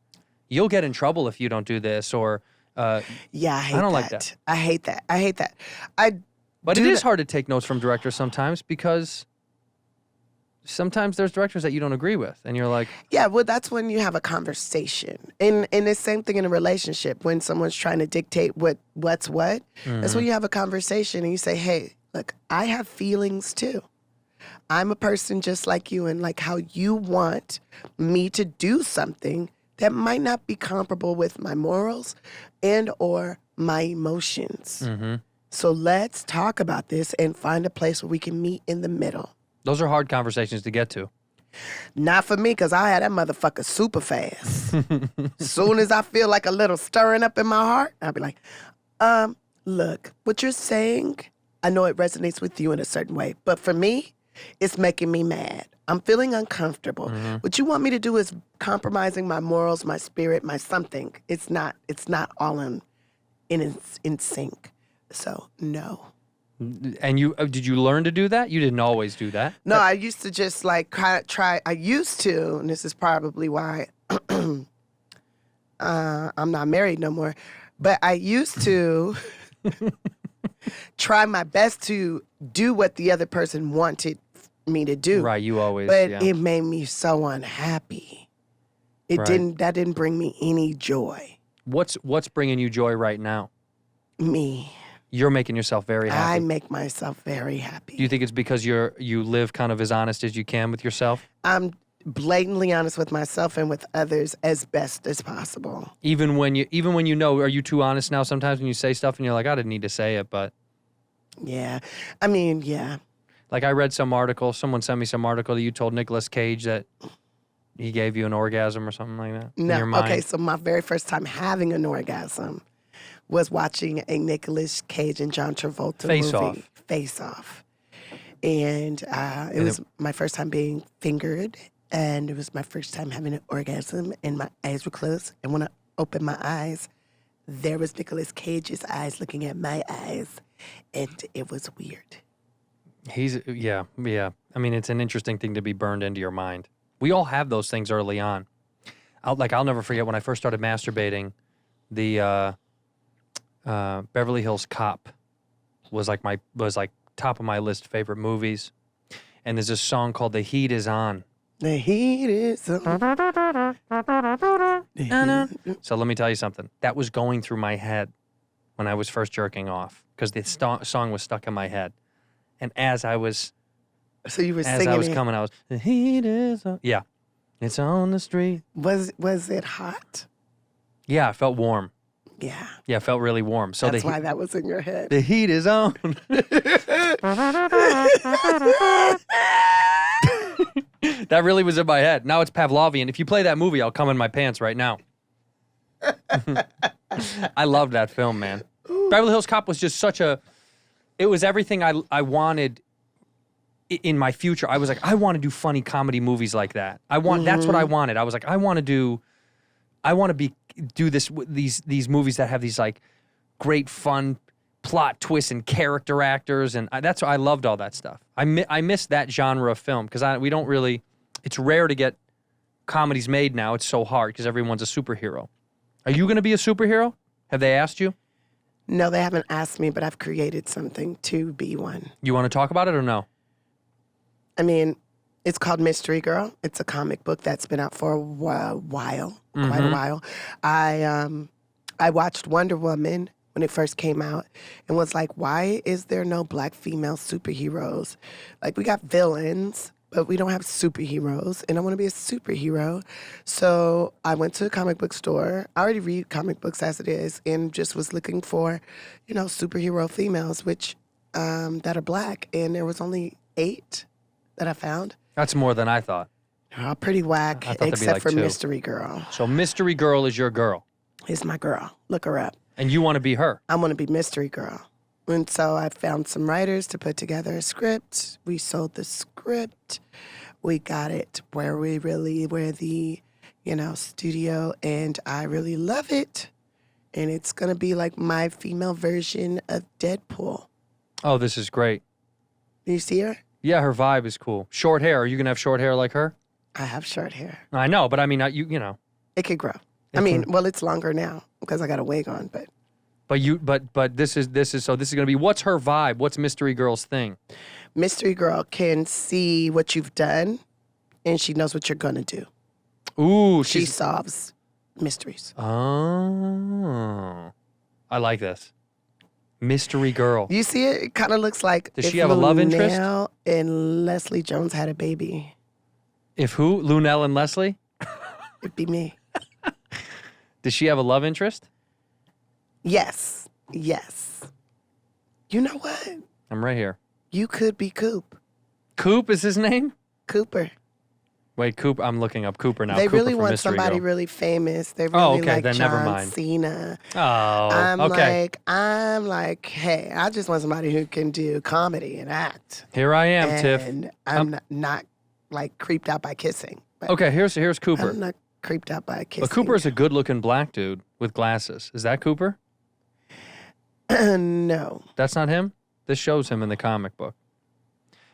You'll get in trouble if you don't do this, or Yeah, I hate that. don't like that. I hate that. But it is hard to take notes from directors sometimes, because sometimes there's directors that you don't agree with, and you're like, Yeah, well, that's when you have a conversation. And the same thing in a relationship, when someone's trying to dictate what's what. That's when you have a conversation and you say, hey, look, I have feelings too. I'm a person just like you, and like how you want me to do something that might not be comparable with my morals and or my emotions. So let's talk about this and find a place where we can meet in the middle. those are hard conversations to get to. Not for me, because I had that motherfucker super fast. Soon as I feel like a little stirring up in my heart, I'll be like, look, what you're saying, I know it resonates with you in a certain way, but for me, it's making me mad. I'm feeling uncomfortable. What you want me to do is compromising my morals, my spirit, my something. It's not all in sync. So, no. And you did you learn to do that? You didn't always do that. No, I used to just like try. I used to, and this is probably why I'm not married no more. But I used to try my best to do what the other person wanted me to do. Right, you always. But yeah. it made me so unhappy. That didn't bring me any joy. What's bringing you joy right now? Me. You're making yourself very happy. I make myself very happy. Do you think it's because you live kind of as honest as you can with yourself? I'm blatantly honest with myself and with others as best as possible. Even when you know, are you too honest now sometimes when you say stuff and you're like, I didn't need to say it, but. Yeah. I mean, yeah. Like I read some article, someone sent me some article that you told Nicolas Cage that he gave you an orgasm or something like that. No, in your mind. okay, so my very first time having an orgasm was watching a Nicolas Cage and John Travolta movie. Face Off. And it was my first time being fingered, and it was my first time having an orgasm, and my eyes were closed. And when I opened my eyes, there was Nicolas Cage's eyes looking at my eyes, and it was weird. Yeah. I mean, it's an interesting thing to be burned into your mind. We all have those things early on. I'll never forget when I first started masturbating, the Beverly Hills Cop was like top of my list of favorite movies. And there's this song called The Heat Is On. The heat is on. So let me tell you something. That was going through my head when I was first jerking off, because the song was stuck in my head. And as I was coming, I was, the heat is on. Yeah. It's on the street. Was it hot? Yeah, it felt warm. Yeah. Yeah, it felt really warm. So That's why that was in your head. The heat is on. That really was in my head. Now it's Pavlovian. If you play that movie, I'll come in my pants right now. I love that film, man. Beverly Hills Cop was just it was everything I wanted in my future. I was like, I want to do funny comedy movies like that. That's what I wanted. I was like, I want to do these movies that have these like great fun plot twists and character actors, and that's why I loved all that stuff. I miss that genre of film, because we don't really. It's rare to get comedies made now. It's so hard because everyone's a superhero. Are you going to be a superhero? Have they asked you? No, they haven't asked me, but I've created something to be one. You want to talk about it or no? I mean, it's called Mystery Girl. It's a comic book that's been out for quite a while. I watched Wonder Woman when it first came out and was like, why is there no black female superheroes? Like, we got villains, but we don't have superheroes, and I want to be a superhero. So I went to a comic book store. I already read comic books as it is, and just was looking for, superhero females, which that are black, and there was only 8 that I found. That's more than I thought. They're all pretty whack, I thought there'd be except like for 2. Mystery Girl. So Mystery Girl is your girl. Is my girl. Look her up. And you want to be her. I want to be Mystery Girl. And so I found some writers to put together a script. We sold the script. We got it where the, studio, and I really love it. And it's going to be like my female version of Deadpool. Oh, this is great. You see her? Yeah, her vibe is cool. Short hair. Are you going to have short hair like her? I have short hair. I know, but I mean, you know. It could grow. Well, it's longer now because I got a wig on, but. But this is going to be, what's her vibe? What's Mystery Girl's thing? Mystery Girl can see what you've done, and she knows what you're going to do. Ooh, she solves mysteries. Oh, I like this. Mystery Girl. You see it? It kind of looks like. Does she have a love interest? Lunell and Leslie Jones had a baby. If who? Lunell and Leslie? It'd be me. Does she have a love interest? Yes. You know what? I'm right here. You could be Coop. Coop is his name? Cooper. Wait, Coop. I'm looking up Cooper now. They Cooper really from want Mystery somebody Girl. really famous. They really like then John never mind. Cena. Oh, okay. I'm like, hey, I just want somebody who can do comedy and act. Here I am, Tiff. And I'm not like creeped out by kissing. But Okay, here's Cooper. I'm not creeped out by kissing. But Cooper is a good-looking black dude with glasses. Is that Cooper? No. That's not him? This shows him in the comic book.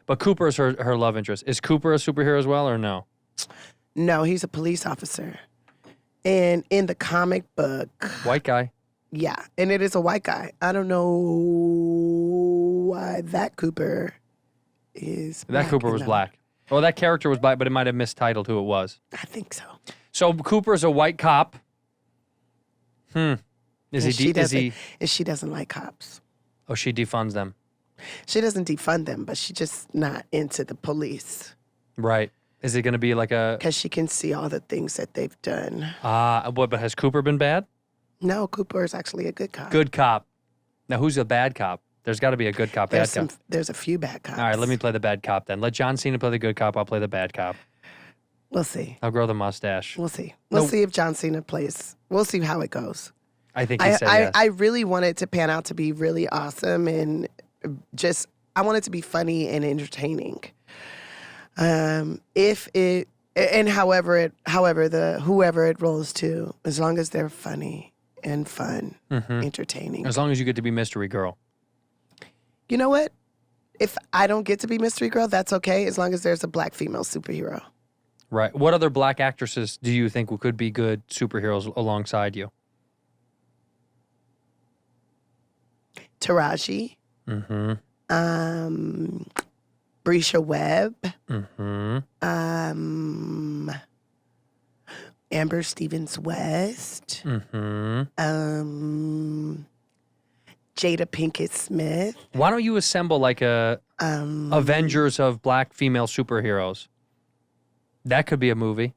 But Cooper is her love interest. Is Cooper a superhero as well or no? No, he's a police officer. And in the comic book. White guy. Yeah, and it is a white guy. I don't know why that Cooper is That Cooper was black. Well, that character was black, but it might have mistitled who it was. I think so. So Cooper is a white cop. Is And she he? doesn't like cops. Oh, she defunds them. She doesn't defund them, but she's just not into the police. Right. Is it going to be like a? Because she can see all the things that they've done. What? But has Cooper been bad? No, Cooper is actually a good cop. Good cop. Now, who's a bad cop? There's got to be a good cop, bad cop. There's a few bad cops. All right, let me play the bad cop then. Let John Cena play the good cop. I'll play the bad cop. We'll see. I'll grow the mustache. We'll see. We'll see if John Cena plays. We'll see how it goes. I think he said yes. I really want it to pan out to be really awesome and just, I want it to be funny and entertaining. Whoever it rolls to, as long as they're funny and fun, entertaining. As long as you get to be Mystery Girl. You know what? If I don't get to be Mystery Girl, that's okay, as long as there's a black female superhero. Right. What other black actresses do you think could be good superheroes alongside you? Taraji. Mm-hmm. Brisha Webb. Mm-hmm. Amber Stevens West. Mm-hmm. Jada Pinkett Smith. Why don't you assemble like a Avengers of black female superheroes? That could be a movie.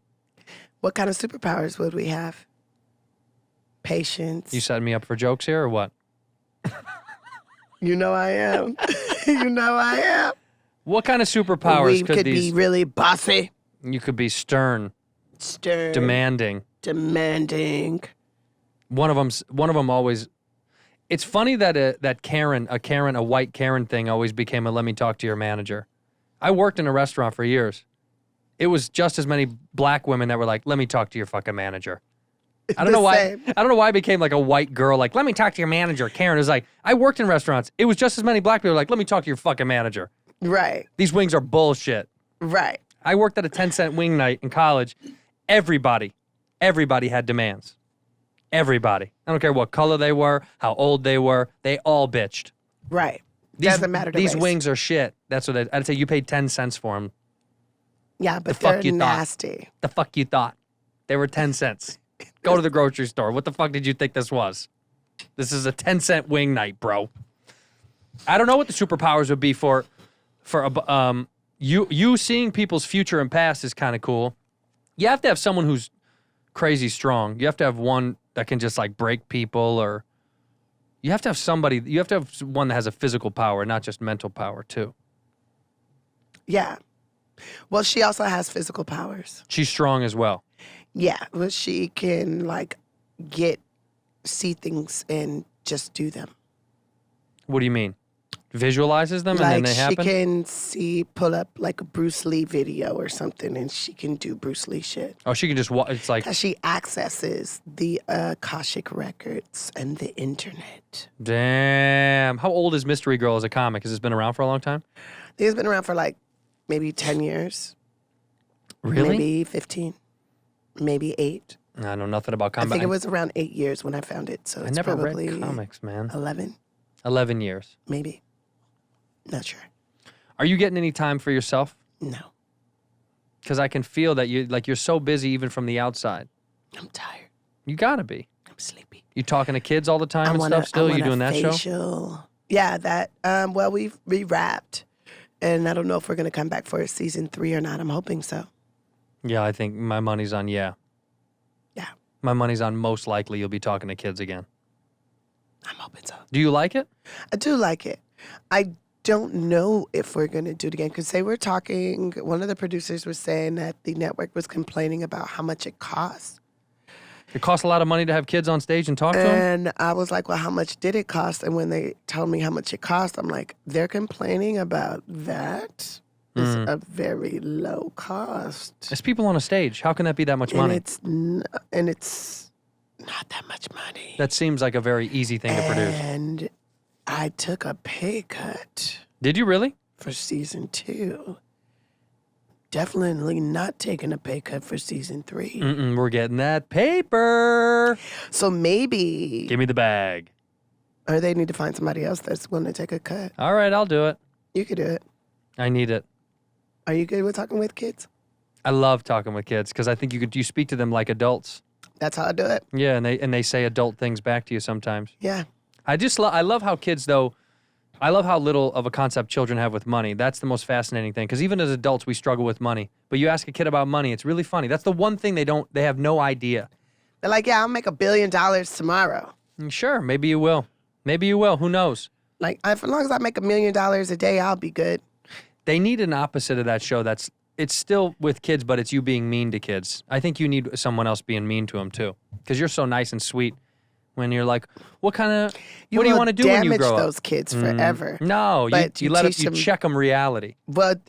What kind of superpowers would we have? Patience. You setting me up for jokes here or what? You know I am. You know I am. What kind of superpowers we could be really bossy. You could be stern. Stern. Demanding. One of them always. It's funny that a white Karen thing always became a let me talk to your manager. I worked in a restaurant for years. It was just as many black women that were like, let me talk to your fucking manager. I don't know why. I don't know why it became like a white girl, like, let me talk to your manager. Karen is like, I worked in restaurants. It was just as many black people like, let me talk to your fucking manager. Right. These wings are bullshit. Right. I worked at a 10-cent wing night in college. Everybody had demands. Everybody. I don't care what color they were, how old they were. They all bitched. Right. Doesn't matter to These race. wings are shit. That's what I'd say. You paid 10 cents for them. Yeah, but The fuck they're you thought? nasty. The fuck you thought? They were 10 cents. Go to the grocery store. What the fuck did you think this was? This is a 10-cent wing night, bro. I don't know what the superpowers would be for you seeing people's future and past is kind of cool. You have to have someone who's crazy strong. You have to have one that can just like break people, or you have to have somebody. You have to have one that has a physical power, not just mental power too. Yeah. Well, she also has physical powers. She's strong as well. Yeah, but she can like see things and just do them. What do you mean? Visualizes them and then they happen? She can pull up like a Bruce Lee video or something, and she can do Bruce Lee shit. Oh, she can just it's like... 'Cause she accesses the Akashic records and the internet. Damn. How old is Mystery Girl as a comic? Has this been around for a long time? I think it's been around for like maybe 10 years. Really? Maybe 15. Maybe 8. I know nothing about comics. I think it was around 8 years when I found it, so I it's never probably read comics, man. 11. 11 years. Maybe. Not sure. Are you getting any time for yourself? No. Because I can feel that you're so busy even from the outside. I'm tired. You gotta be. I'm sleepy. You talking to kids all the time and stuff still? You doing that show? show? Yeah, that. Well, we wrapped, and I don't know if we're gonna come back for season 3 or not. I'm hoping so. Yeah, I think my money's on yeah. Yeah. My money's on most likely you'll be talking to kids again. I'm hoping so. Do you like it? I do like it. I don't know if we're going to do it again because they were talking, one of the producers was saying that the network was complaining about how much it costs. It costs a lot of money to have kids on stage and talk to them? And I was like, well, how much did it cost? And when they told me how much it cost, I'm like, they're complaining about that? It's a very low cost. It's people on a stage. How can that be that much money? And it's not that much money. That seems like a very easy thing to produce. And I took a pay cut. Did you really? For season 2. Definitely not taking a pay cut for season 3. We're getting that paper. So maybe. Give me the bag. Or they need to find somebody else that's willing to take a cut. All right, I'll do it. You could do it. I need it. Are you good with talking with kids? I love talking with kids because I think you speak to them like adults. That's how I do it. Yeah, and they say adult things back to you sometimes. Yeah. I love how kids though. I love how little of a concept children have with money. That's the most fascinating thing because even as adults we struggle with money. But you ask a kid about money, it's really funny. That's the one thing they have no idea. They're like, yeah, I'll make $1 billion tomorrow. Sure, maybe you will. Maybe you will. Who knows? Like, as long as I make $1 million a day, I'll be good. They need an opposite of that show. It's still with kids, but it's you being mean to kids. I think you need someone else being mean to them too, because you're so nice and sweet. When you're like, what do you want to do when you grow up? You damage those kids forever. No, you let them, you check them reality. But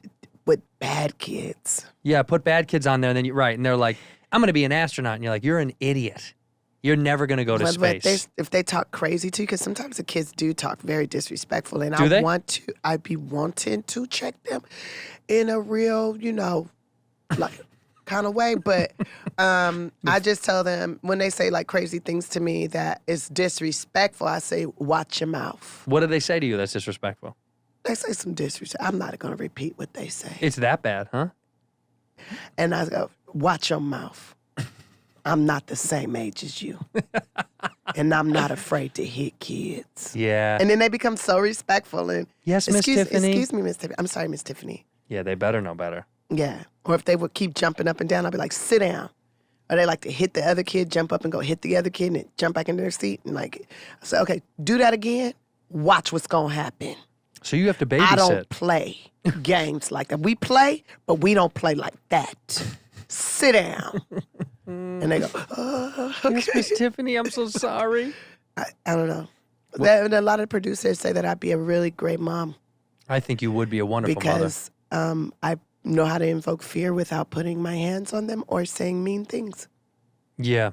with bad kids. Yeah, put bad kids on there, and then and they're like, I'm going to be an astronaut, and you're like, you're an idiot. You're never going to go to space. If they talk crazy to you, because sometimes the kids do talk very disrespectful, and I'd be wanting to check them in a real, like kind of way. But I just tell them when they say like crazy things to me that is disrespectful, I say, watch your mouth. What do they say to you that's disrespectful? They say some disrespect. I'm not going to repeat what they say. It's that bad, huh? And I go, watch your mouth. I'm not the same age as you. And I'm not afraid to hit kids. Yeah. And then they become so respectful. And yes, Miss Tiffany. Excuse me, Miss Tiffany. I'm sorry, Miss Tiffany. Yeah, they better know better. Yeah. Or if they would keep jumping up and down, I'd be like, sit down. Or they like to hit the other kid, jump up and go hit the other kid and jump back into their seat. And like, I say, okay, do that again. Watch what's going to happen. So you have to babysit. I don't play games like that. We play, but we don't play like that. Sit down. And they go, okay. Yes, Miss Tiffany, I'm so sorry. I don't know. A lot of producers say that I'd be a really great mom. I think you would be a wonderful mother. Because I know how to invoke fear without putting my hands on them or saying mean things. Yeah,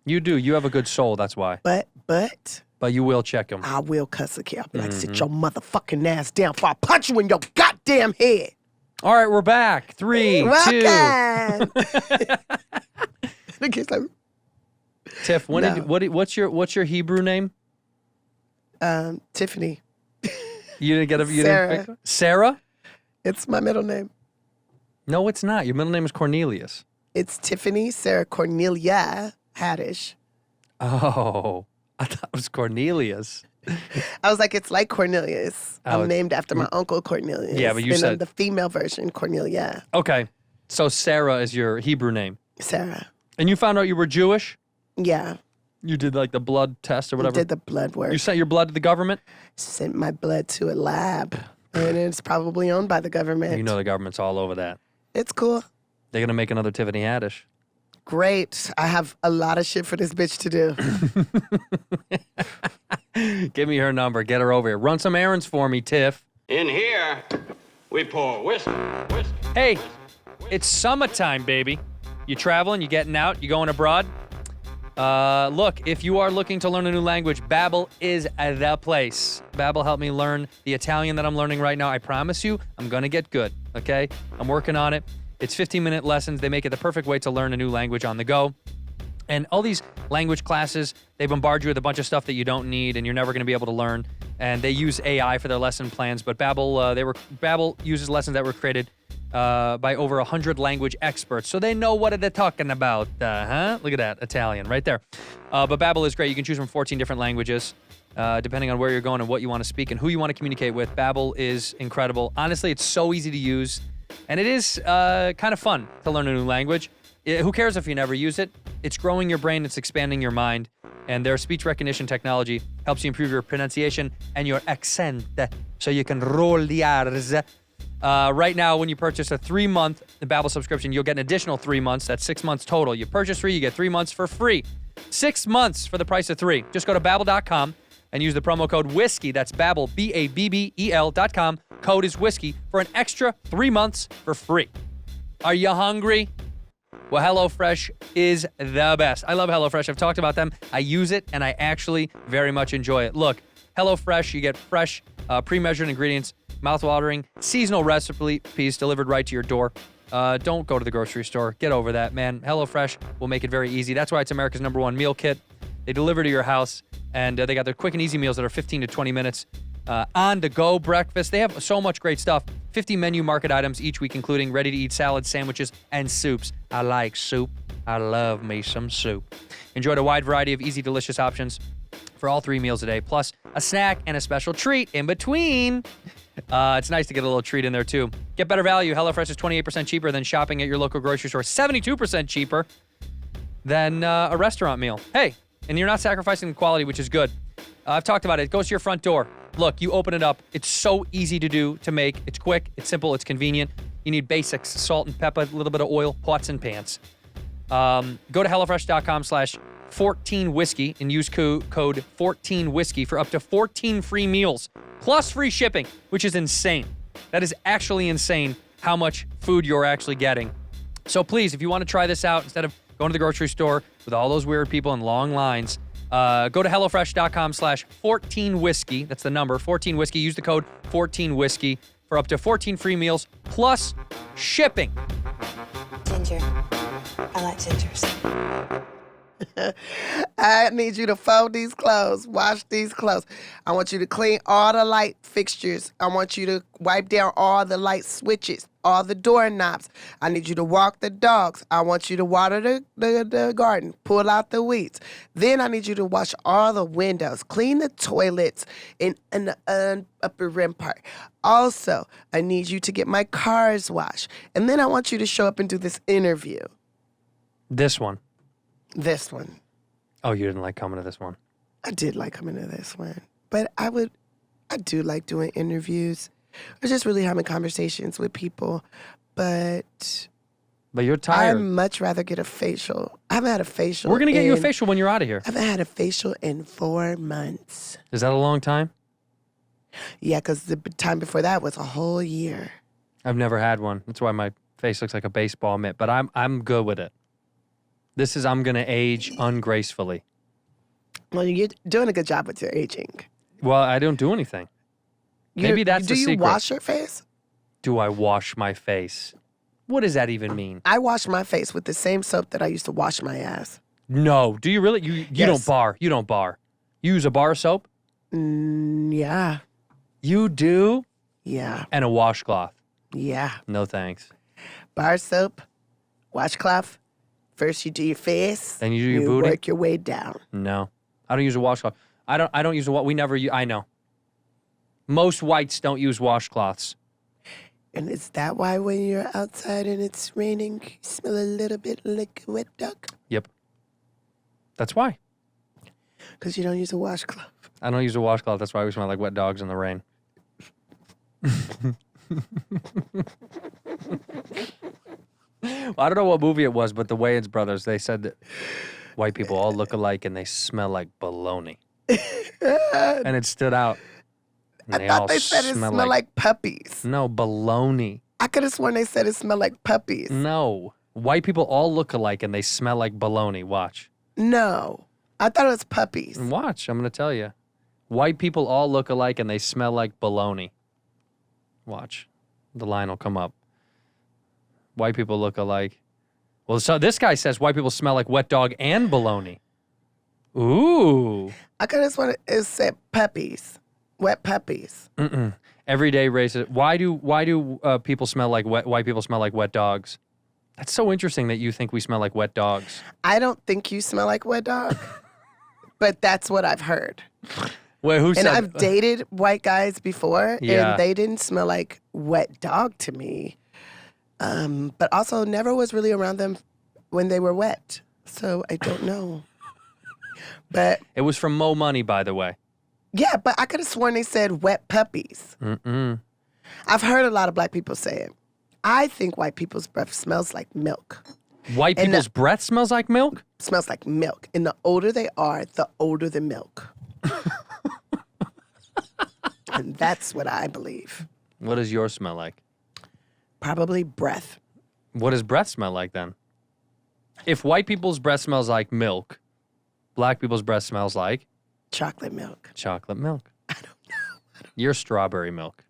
you do. You have a good soul, that's why. But you will check them. I will cuss a kid. I'll be like, sit your motherfucking ass down before I punch you in your goddamn head. All right, we're back. 3, 2. The kid's like, Tiff, what's your Hebrew name? Tiffany. You didn't get Sarah. Sarah? It's my middle name. No, it's not. Your middle name is Cornelius. It's Tiffany Sarah Cornelia Haddish. Oh, I thought it was Cornelius. I was like, it's like Cornelius. Oh, I'm named after my uncle Cornelius. Yeah, but you and said- I'm the female version, Cornelia. Okay. So Sarah is your Hebrew name. Sarah. And you found out you were Jewish? Yeah. You did like the blood test or whatever? Did the blood work. You sent your blood to the government? Sent my blood to a lab. And it's probably owned by the government. You know the government's all over that. It's cool. They're going to make another Tiffany Haddish. Great. I have a lot of shit for this bitch to do. Give me her number. Get her over here. Run some errands for me, Tiff. In here, we pour whiskey, whiskey. Hey, it's summertime, baby. You traveling? You getting out? You going abroad? Look, if you are looking to learn a new language, BABBEL is the place. BABBEL helped me learn the Italian that I'm learning right now. I promise you, I'm going to get good, okay? I'm working on it. It's 15-minute lessons. They make it the perfect way to learn a new language on the go. And all these language classes, they bombard you with a bunch of stuff that you don't need and you're never going to be able to learn. And they use AI for their lesson plans. But BABBEL uses lessons that were created by over 100 language experts. So they know what they're talking about, huh? Look at that, Italian, right there. But BABBEL is great. You can choose from 14 different languages, depending on where you're going and what you want to speak and who you want to communicate with. BABBEL is incredible. Honestly, it's so easy to use. And it is kind of fun to learn a new language. Who cares if you never use it? It's growing your brain, it's expanding your mind. And their speech recognition technology helps you improve your pronunciation and your accent so you can roll the R's. Right now, when you purchase a 3-month BABBEL subscription, you'll get an additional 3 months. That's 6 months total. You purchase 3, you get 3 months for free. 6 months for the price of 3. Just go to Babbel.com and use the promo code WHISKEY. That's Babbel, BABBEL.com. Code is WHISKEY for an extra 3 months for free. Are you hungry? Well, HelloFresh is the best. I love HelloFresh. I've talked about them. I use it, and I actually very much enjoy it. Look, HelloFresh, you get fresh, pre-measured ingredients, mouth-watering, seasonal recipes delivered right to your door. Don't go to the grocery store. Get over that, man. HelloFresh will make it very easy. That's why it's America's #1 meal kit. They deliver to your house, and they got their quick and easy meals that are 15 to 20 minutes. On-the-go breakfast. They have so much great stuff. 50 menu market items each week, including ready-to-eat salads, sandwiches, and soups. I like soup. I love me some soup. Enjoy a wide variety of easy, delicious options for all 3 meals a day, plus a snack and a special treat in between. It's nice to get a little treat in there, too. Get better value. HelloFresh is 28% cheaper than shopping at your local grocery store. 72% cheaper than a restaurant meal. Hey, and you're not sacrificing the quality, which is good. I've talked about it. It goes to your front door. Look, you open it up. It's so easy to do, to make. It's quick. It's simple. It's convenient. You need basics, salt and pepper, a little bit of oil, pots and pans. Go to HelloFresh.com/14whiskey and use code 14whiskey for up to 14 free meals, plus free shipping, which is insane. That is actually insane how much food you're actually getting. So please, if you want to try this out, instead of going to the grocery store with all those weird people in long lines, go to HelloFresh.com/14whiskey. That's the number, 14whiskey. Use the code 14whiskey for up to 14 free meals, plus shipping. Ginger. I like gingers. I need you to fold these clothes, wash these clothes. I want you to clean all the light fixtures. I want you to wipe down all the light switches, all the doorknobs. I need you to walk the dogs. I want you to water the garden, pull out the weeds. Then I need you to wash all the windows, clean the toilets in the upper rim part. Also, I need you to get my cars washed. And then I want you to show up and do this interview. This one. This one. Oh, you didn't like coming to this one? I did like coming to this one. But I do like doing interviews or just really having conversations with people. But you're tired. I'd much rather get a facial. I haven't had a facial. We're going to get you a facial when you're out of here. I haven't had a facial in 4 months. Is that a long time? Yeah, because the time before that was a whole year. I've never had one. That's why my face looks like a baseball mitt. But I'm good with it. I'm going to age ungracefully. Well, you're doing a good job with your aging. Well, I don't do anything. Maybe that's the secret. Do you wash your face? Do I wash my face? What does that even mean? I wash my face with the same soap that I used to wash my ass. No. Do you really? You Yes. don't bar. You don't bar. You use a bar soap? Yeah. You do? Yeah. And a washcloth? Yeah. No thanks. Bar soap, washcloth. First you do your face. Then you do your booty? Work your way down. No. I don't use a washcloth. I don't use we never use, I know. Most whites don't use washcloths. And is that why when you're outside and it's raining, you smell a little bit like a wet dog? Yep. That's why. Because you don't use a washcloth. I don't use a washcloth. That's why we smell like wet dogs in the rain. Well, I don't know what movie it was, but the Wayans brothers, they said that white people all look alike and they smell like bologna. And it stood out. And I thought they said it smelled like puppies. No, bologna. I could have sworn they said it smelled like puppies. No. White people all look alike and they smell like bologna. Watch. No. I thought it was puppies. Watch. I'm going to tell you. White people all look alike and they smell like bologna. Watch. The line will come up. White people look alike. Well, so this guy says white people smell like wet dog and bologna. Ooh. I could have sworn it said puppies. Wet puppies. Mm-mm. Everyday racist. Why do people smell like white people smell like wet dogs? That's so interesting that you think we smell like wet dogs. I don't think you smell like wet dog, but that's what I've heard. Wait, who said? And I've dated white guys before, Yeah. and they didn't smell like wet dog to me. But also never was really around them when they were wet, so I don't know. But It was from Mo Money, by the way. yeah, but I could have sworn they said wet puppies. Mm-mm. I've heard a lot of black people say it. I think white people's breath smells like milk. White And people's breath smells like milk? Smells like milk. And the older they are, the older the milk. And that's what I believe. What does yours smell like? Probably breath. What does breath smell like then? If white people's breath smells like milk, black people's breath smells like Chocolate milk. chocolate milk. I don't know. You're strawberry milk.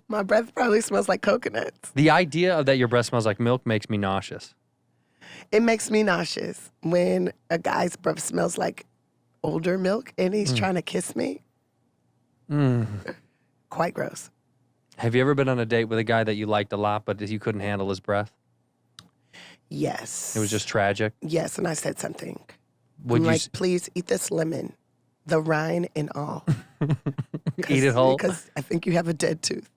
My breath probably smells like coconuts. The idea of that your breath smells like milk makes me nauseous. It makes me nauseous when a guy's breath smells like older milk and he's trying to kiss me. Quite gross. Have you ever been on a date with a guy that you liked a lot, but you couldn't handle his breath? Yes. It was just tragic. Yes, and I said something. Would I'm you like, please eat this lemon, the rind and all. eat it whole? Because I think you have a dead tooth.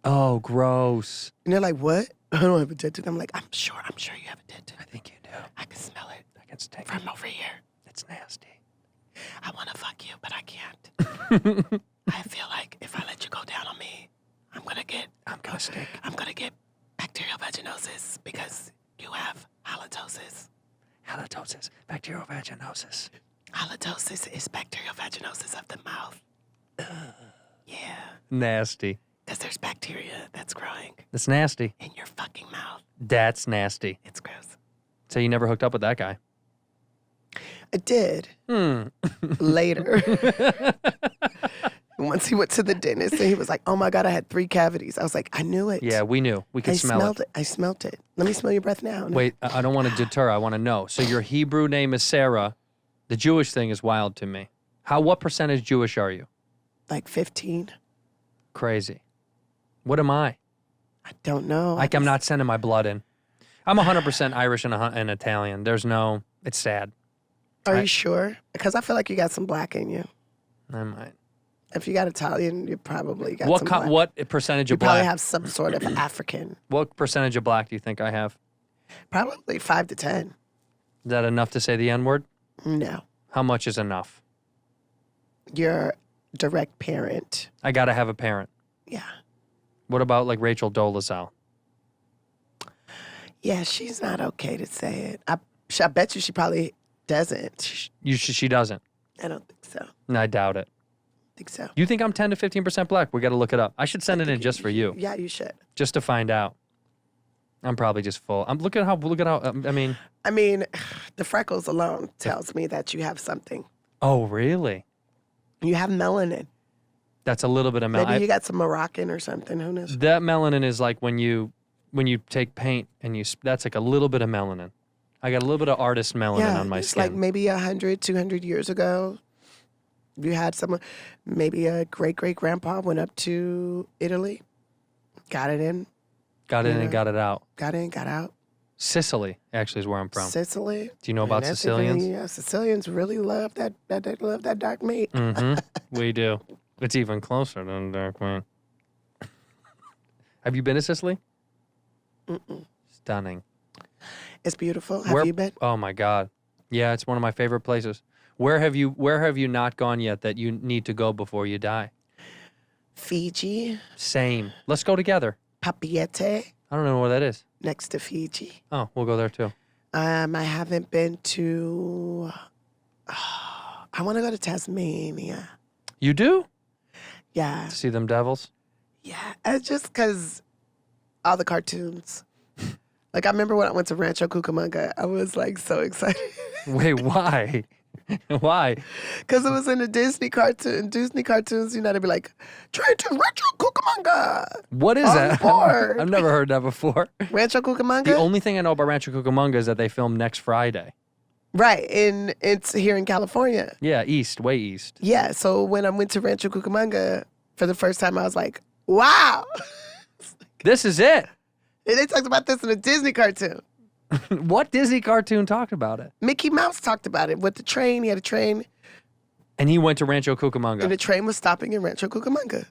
Oh, gross. And they're like, what? I don't have a dead tooth. I'm like, I'm sure you have a dead tooth. I think you do. I can smell it I can stink. from over here. It's nasty. I want to fuck you, but I can't. I feel like if I let you go down on me, I'm gonna stink. I'm gonna get bacterial vaginosis because you have halitosis. Halitosis, bacterial vaginosis. Halitosis is bacterial vaginosis of the mouth. Yeah, Nasty. because there's bacteria that's growing That's nasty. in your fucking mouth. That's nasty. It's gross. So you never hooked up with that guy? I did. Later. Once he went to the dentist and he was like, oh my God, I had 3 cavities. I was like, I knew it. Yeah, we knew. We could I smell smelled it. it. I smelled it. Let me smell your breath now. Wait, I don't want to deter. I want to know. So your Hebrew name is Sarah. The Jewish thing is wild to me. What percentage Jewish are you? Like 15. Crazy. What am I? I don't know. Like I'm not sending my blood in. I'm 100% Irish and Italian. It's sad. Are you sure? Because I feel like you got some black in you. I might. If you got Italian, you probably got some black. What percentage You of probably black? have some sort of African. What percentage of black do you think I have? Probably 5 to 10. Is that enough to say the N-word? No. How much is enough? Your direct parent. I got to have a parent. Yeah. What about like Rachel Dolezal? Yeah, she's not okay to say it. I bet you she probably doesn't. She doesn't. I don't think so. No, I doubt it. Think so. You think I'm 10 to 15% black? We got to look it up. I should send it in just for you, Yeah, you should. just to find out. I'm probably just full. Look at how. I mean. I mean, the freckles alone tells me that you have something. Oh, really? You have melanin. That's a little bit of Maybe melanin. you got some Moroccan or something. Who knows? That melanin is like when you take paint and that's like a little bit of melanin. I got a little bit of artist melanin on my it's skin. like maybe 100, 200 years ago, you had someone, maybe a great-great-grandpa went up to Italy, got it in. Got in and got it out. Got in, got out. Sicily, actually, is where I'm from. Sicily. Do you know about that's Sicilians? Even, yeah, Sicilians really love that they love that dark meat. We do. It's even closer than dark meat. Have you been to Sicily? Stunning. It's beautiful. Have you been? Oh my God. Yeah, it's one of my favorite places. Where have you not gone yet that you need to go before you die? Fiji. Same. Let's go together. Papeete. I don't know where that is. Next to Fiji. Oh, we'll go there too. I haven't been to. I want to go to Tasmania. You do? Yeah. To see them devils? Yeah. It's just because all the cartoons. Like, I remember when I went to Rancho Cucamonga, I was like so excited. Wait, why? Why? Because it was in the Disney cartoons, you know, they'd be like, train to Rancho Cucamonga. What is On that? board. I've never heard that before. Rancho Cucamonga? The only thing I know about Rancho Cucamonga is that they film next Friday. Right, and it's here in California. Yeah, east, way east. Yeah, so when I went to Rancho Cucamonga for the first time, I was like, wow. This is it. And they talked about this in a Disney cartoon. What Disney cartoon talked about it? Mickey Mouse talked about it with the train. He had a train, And he went to Rancho Cucamonga. and the train was stopping in Rancho Cucamonga.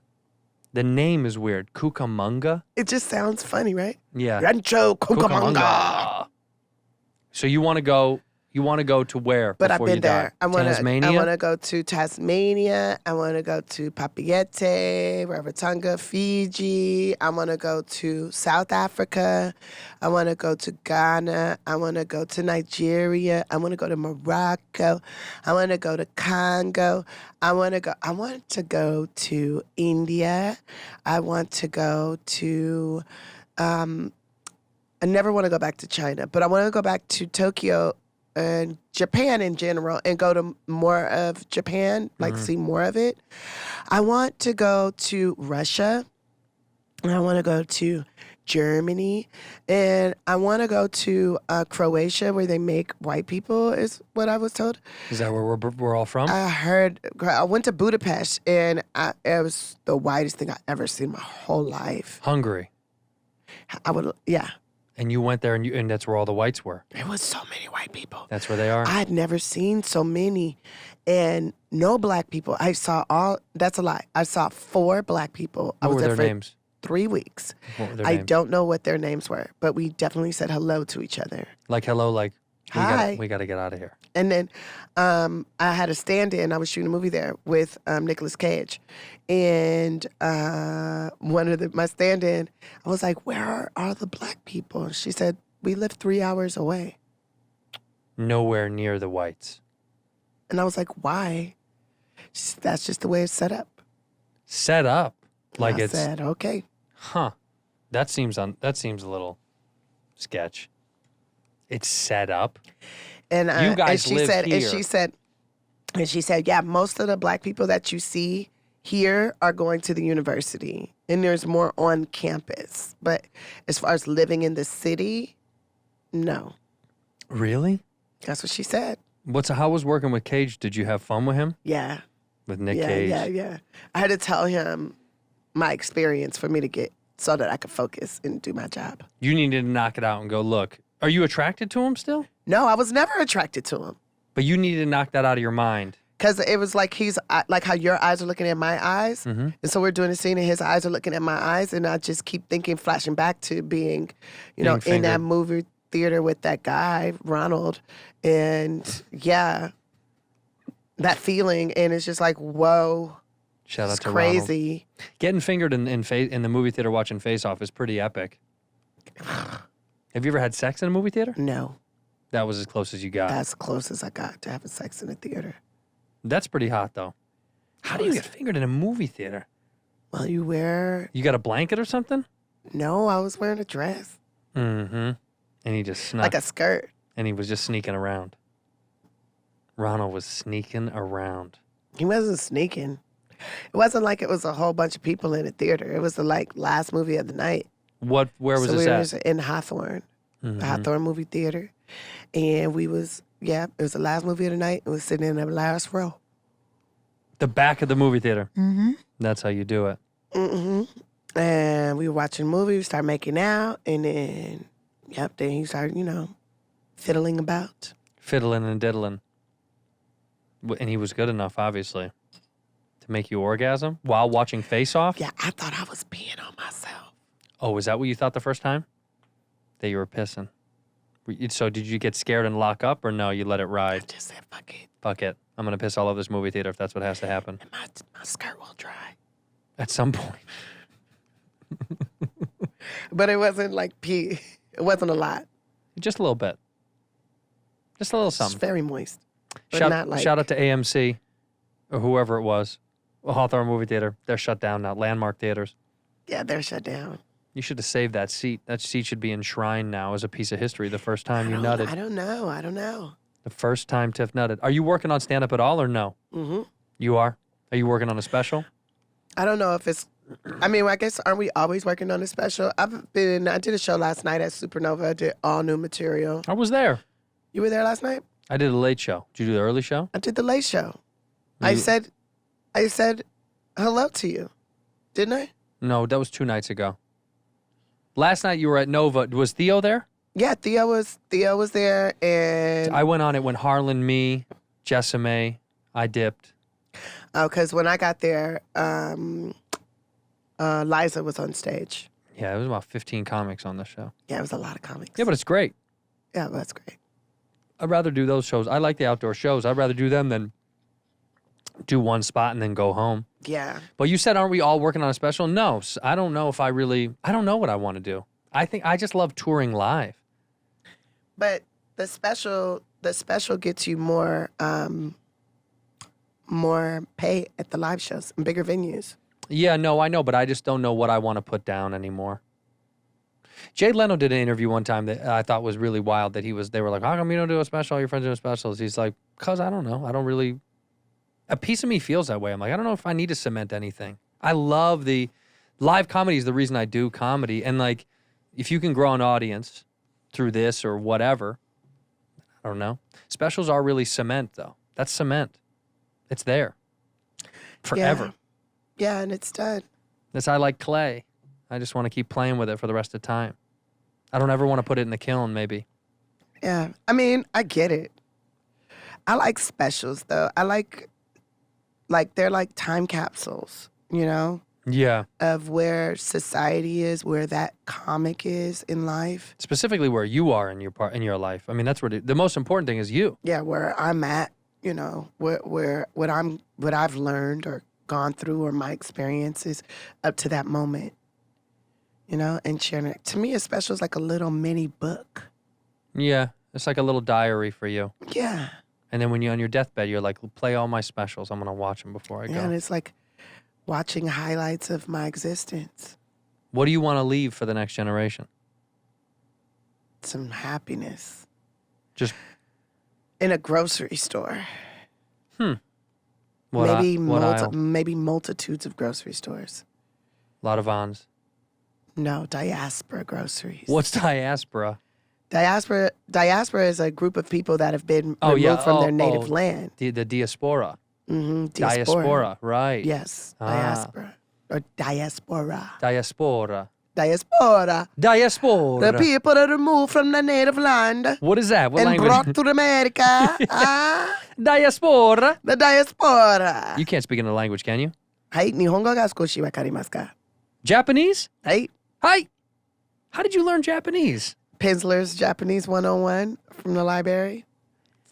The name is weird. Cucamonga? It just sounds funny, right? Yeah. Rancho Cucamonga. So you want to go to where But I've before you been there. die? Tasmania? I want to go to Tasmania. I want to go to Papeete, Rarotonga, Fiji. I want to go to South Africa. I want to go to Ghana. I want to go to Nigeria. I want to go to Morocco. I want to go to Congo. I want to go to India. I want to go to I never want to go back to China, but I want to go back to Tokyo and Japan in general and go to more of Japan, like see more of it. I want to go to Russia. And I want to go to Germany. And I want to go to Croatia where they make white people, is what I was told. Is that where we're all from? I went to Budapest and it was the whitest thing I ever seen in my whole life. Hungary. Yeah. And you went there and that's where all the whites were. There was so many white people. That's where they are? I had never seen so many and no black people. That's a lie. I saw 4 black people. I What was were there their for names? 3 weeks. What were their I names? don't know what their names were, but we definitely said hello to each other. Like hello, like Hi. we got to get out of here. And then I had a stand-in. I was shooting a movie there with Nicolas Cage. And my stand-in, I was like, where are the black people? She said, we live 3 hours away. Nowhere near the whites. And I was like, why? She said, that's just the way it's set up. Set up? Like I said, okay. Huh. That seems a little sketch. It's set up. And you guys and she live said, here. And she said, yeah, most of the black people that you see here are going to the university, and there's more on campus. But as far as living in the city, no. Really? That's what she said. How was working with Cage? Did you have fun with him? Yeah. With Nick Cage? Yeah. I had to tell him my experience for me to get so that I could focus and do my job. You needed to knock it out and go, look, are you attracted to him still? No, I was never attracted to him. But you needed to knock that out of your mind. Because it was like like how your eyes are looking at my eyes. Mm-hmm. And so we're doing a scene and his eyes are looking at my eyes. And I just keep flashing back to being, in fingered. that movie theater with that guy, Ronald. And yeah, that feeling. And it's just like, whoa. Shout out it's to crazy. Ronald. Getting fingered in the movie theater watching Face Off is pretty epic. Have you ever had sex in a movie theater? No. That was as close as you got. That's close as I got to having sex in a theater. That's pretty hot, though. How do you get fingered in a movie theater? Well, you got a blanket or something? No, I was wearing a dress. Mm-hmm. And he just snuck. Like a skirt. And he was just sneaking around. Ronald was sneaking around. He wasn't sneaking. It wasn't like it was a whole bunch of people in a theater. It was the last movie of the night. Where was this we at? was in Hawthorne, the Hawthorne movie theater. And it was the last movie of the night. It was sitting in the last row. The back of the movie theater. Mm-hmm. That's how you do it. Mm-hmm. And we were watching a movie. We started making out. And then Yep, then he started, fiddling about. Fiddling and diddling. And he was good enough, obviously, to make you orgasm while watching Face Off? Yeah, I thought I was peeing on myself. Oh, was that what you thought the first time? That you were pissing? So did you get scared and lock up, or no, you let it I ride? just said, fuck it. Fuck it. I'm going to piss all over this movie theater if that's what has to happen. And my skirt will dry. At some point. But it wasn't like pee. It wasn't a lot. Just a little bit. Just a little It's something. very moist. But not like... Shout out to AMC or whoever it was. Hawthorne Movie Theater. They're shut down now. Landmark Theaters. Yeah, they're shut down. You should have saved that seat. That seat should be enshrined now as a piece of history the first time you nutted. I don't know. The first time Tiff nutted. Are you working on stand-up at all or no? Mm-hmm. You are? Are you working on a special? I don't know if it's... I mean, I guess, aren't we always working on a special? I did a show last night at Supernova. I did all new material. I was there. You were there last night? I did a late show. Did you do the early show? I did the late show. I said hello to you, didn't I? No, that was 2 nights ago. Last night you were at Nova. Was Theo there? Yeah, Theo was there, and I went on it when Harlan, me, Jessame, I dipped. because when I got there, Liza was on stage. Yeah, it was about 15 comics on the show. Yeah, it was a lot of comics. Yeah, but it's great. Yeah, well, that's great. I'd rather do those shows. I like the outdoor shows. I'd rather do them than do one spot and then go home. Yeah. But you said, aren't we all working on a special? No, I don't know if I don't know what I want to do. I think I just love touring live. But the special gets you more pay at the live shows and bigger venues. Yeah, no, I know, but I just don't know what I want to put down anymore. Jay Leno did an interview one time that I thought was really wild. They were like, how come you don't do a special? All your friends do specials. He's like, because I don't know. I don't really. A piece of me feels that way. I'm like, I don't know if I need to cement anything. I love the live comedy is the reason I do comedy. And like, if you can grow an audience through this or whatever, I don't know. Specials are really cement, though. That's cement. It's there forever. Yeah, and it's done. I like clay. I just want to keep playing with it for the rest of the time. I don't ever want to put it in the kiln, maybe. Yeah, I mean, I get it. I like specials, though. I like they're like time capsules, Yeah. of where society is, where that comic is in life. Specifically where you are in your life. I mean, that's where the most important thing is you. Yeah, where I'm at, where what I've learned or gone through or my experiences up to that moment, and sharing it. To me, a special is like a little mini book. Yeah. It's like a little diary for you. Yeah. And then when you're on your deathbed, you're like, play all my specials. I'm going to watch them before I go. Yeah, and it's like watching highlights of my existence. What do you want to leave for the next generation? Some happiness. Just in a grocery store. what aisle? Maybe multitudes of grocery stores. A lot of Vons. No, diaspora groceries. What's diaspora? Diaspora is a group of people that have been removed from their native land. The diaspora. Mm-hmm. Diaspora, right. Yes, diaspora. Or diaspora. Diaspora. Diaspora. Diaspora. The people that are removed from their native land. What is that? What and language? brought to America. Diaspora. The diaspora. You can't speak another language, can you? Hai, nihongo ga skoshi wakarimasu ka? Japanese? Hai. Hi. How did you learn Japanese? Pimsleur's Japanese 101 from the library.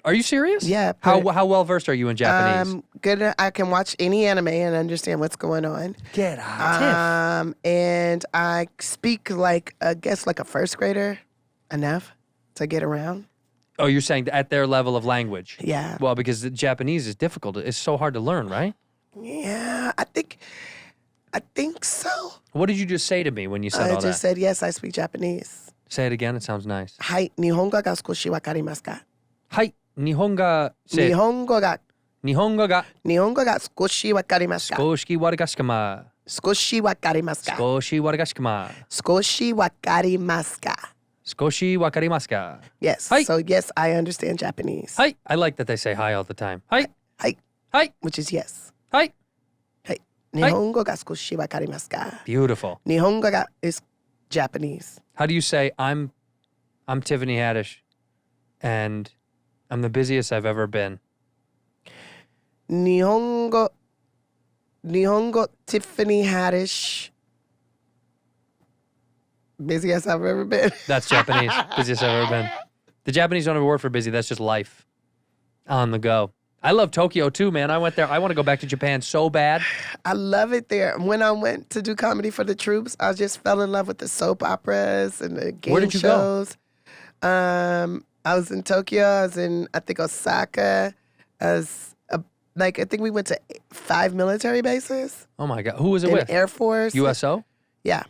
Are you serious? Yeah. How well versed are you in Japanese? Good. I can watch any anime and understand what's going on. Get out. And I speak like a first grader, enough to get around. Oh, you're saying at their level of language? Yeah. Well, because the Japanese is difficult. It's so hard to learn, right? Yeah, I think so. What did you just say to me when you said all that? I just said, yes, I speak Japanese. Say it again. It sounds nice. Hai, nihongo ga skoshi wakarimasu ka? Hai, nihonga. Nihongo ga skoshi wakarimasu ka? Skoshi waragashikama. Skoshi wakarimasu ka? Skoshi waragashikama. Skoshi wakarimasu ka? Skoshi wakarimasu ka? Yes. Hai. So, yes, I understand Japanese. Hi. I like that they say hi all the time. Hi. Hai. Hi. Which is yes. Hi. Hai. Nihongo ga skoshi wakarimasu ka? Beautiful. Nihongo ga is Japanese. How do you say I'm I'm Tiffany Haddish, and I'm the busiest I've ever been. Nihongo Tiffany Haddish. Busiest I've ever been. That's Japanese. Busiest I've ever been. The Japanese don't have a word for busy. That's just life on the go. I love Tokyo too, man. I went there. I want to go back to Japan so bad. I love it there. When I went to do comedy for the troops, I just fell in love with the soap operas and the game Where did you shows. I was in Tokyo. I was in, I think, Osaka. I think we went to 5 military bases. Oh my God. Who was it in with? Air Force. USO? Yeah.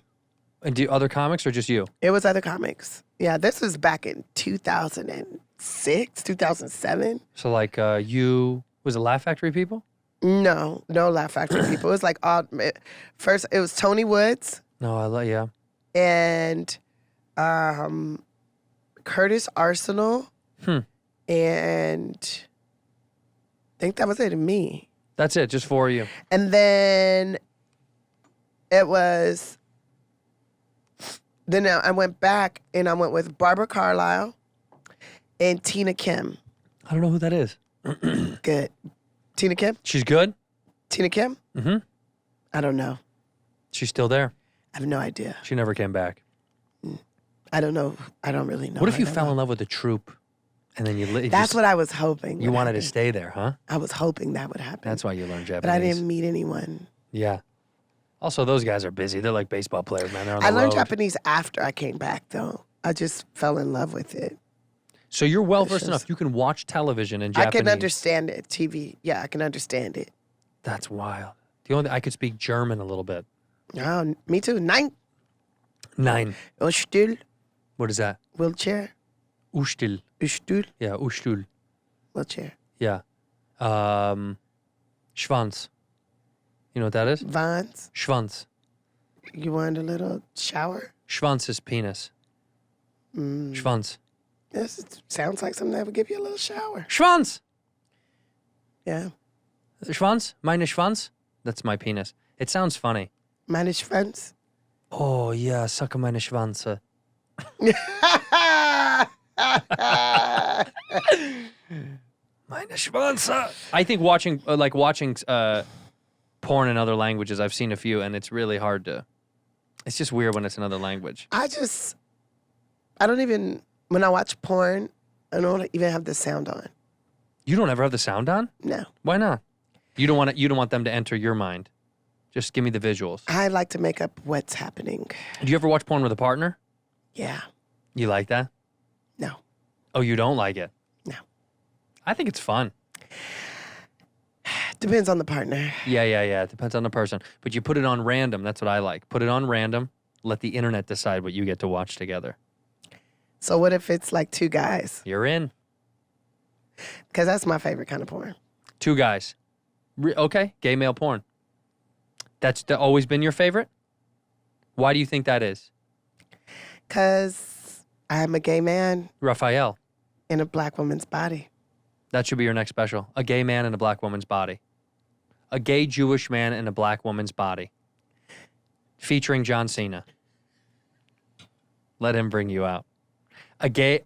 And do other comics or just you? It was other comics. Yeah, this was back in 2006, 2007. So like was it Laugh Factory people? No Laugh Factory people. It was like first it was Tony Woods. No, yeah. And Curtis Arsenal. And I think that was it, and me. That's it, just 4 of you. And then it was... Then I went back and I went with Barbara Carlisle and Tina Kim. I don't know who that is. Good. Tina Kim? She's good? Tina Kim? Mm-hmm. I don't know. She's still there? I have no idea. She never came back. I don't know. I don't really know. What if you fell in love with the troupe and then That's what I was hoping. You wanted to stay there, huh? I was hoping that would happen. That's why you learned Japanese. But I didn't meet anyone. Yeah. Also, those guys are busy. They're like baseball players, man. They're on the I learned road. Japanese after I came back, though. I just fell in love with it. So you're well-versed enough. You can watch television in Japanese. I can understand it. TV. Yeah, I can understand it. That's wild. The only I could speak German a little bit. Oh, me too. Nine. Stuhl. What is that? Wheelchair. Stuhl. Stuhl. Yeah, Stuhl. Wheelchair. Yeah. Schwanz. You know what that is? Vans. Schwanz. You wanted a little shower? Schwanz is penis. Schwanz. Yes, it sounds like something that would give you a little shower. Schwanz! Yeah. Schwanz? Meine Schwanz? That's my penis. It sounds funny. Meine Schwanz? Oh, yeah, suck meine Schwanze. Meine Schwanze. I think watching porn in other languages, I've seen a few, and it's really hard to... It's just weird when it's another language. When I watch porn, I don't even have the sound on. You don't ever have the sound on? No. Why not? You don't want them to enter your mind. Just give me the visuals. I like to make up what's happening. Do you ever watch porn with a partner? Yeah. You like that? No. Oh, you don't like it? No. I think it's fun. Depends on the partner. Yeah. It depends on the person. But you put it on random. That's what I like. Put it on random. Let the internet decide what you get to watch together. So what if it's like 2 guys? You're in. Because that's my favorite kind of porn. 2 guys. Okay, gay male porn. That's always been your favorite? Why do you think that is? Because I'm a gay man. Raphael. In a black woman's body. That should be your next special. A gay man in a black woman's body. A gay Jewish man in a black woman's body. Featuring John Cena. Let him bring you out. A gay...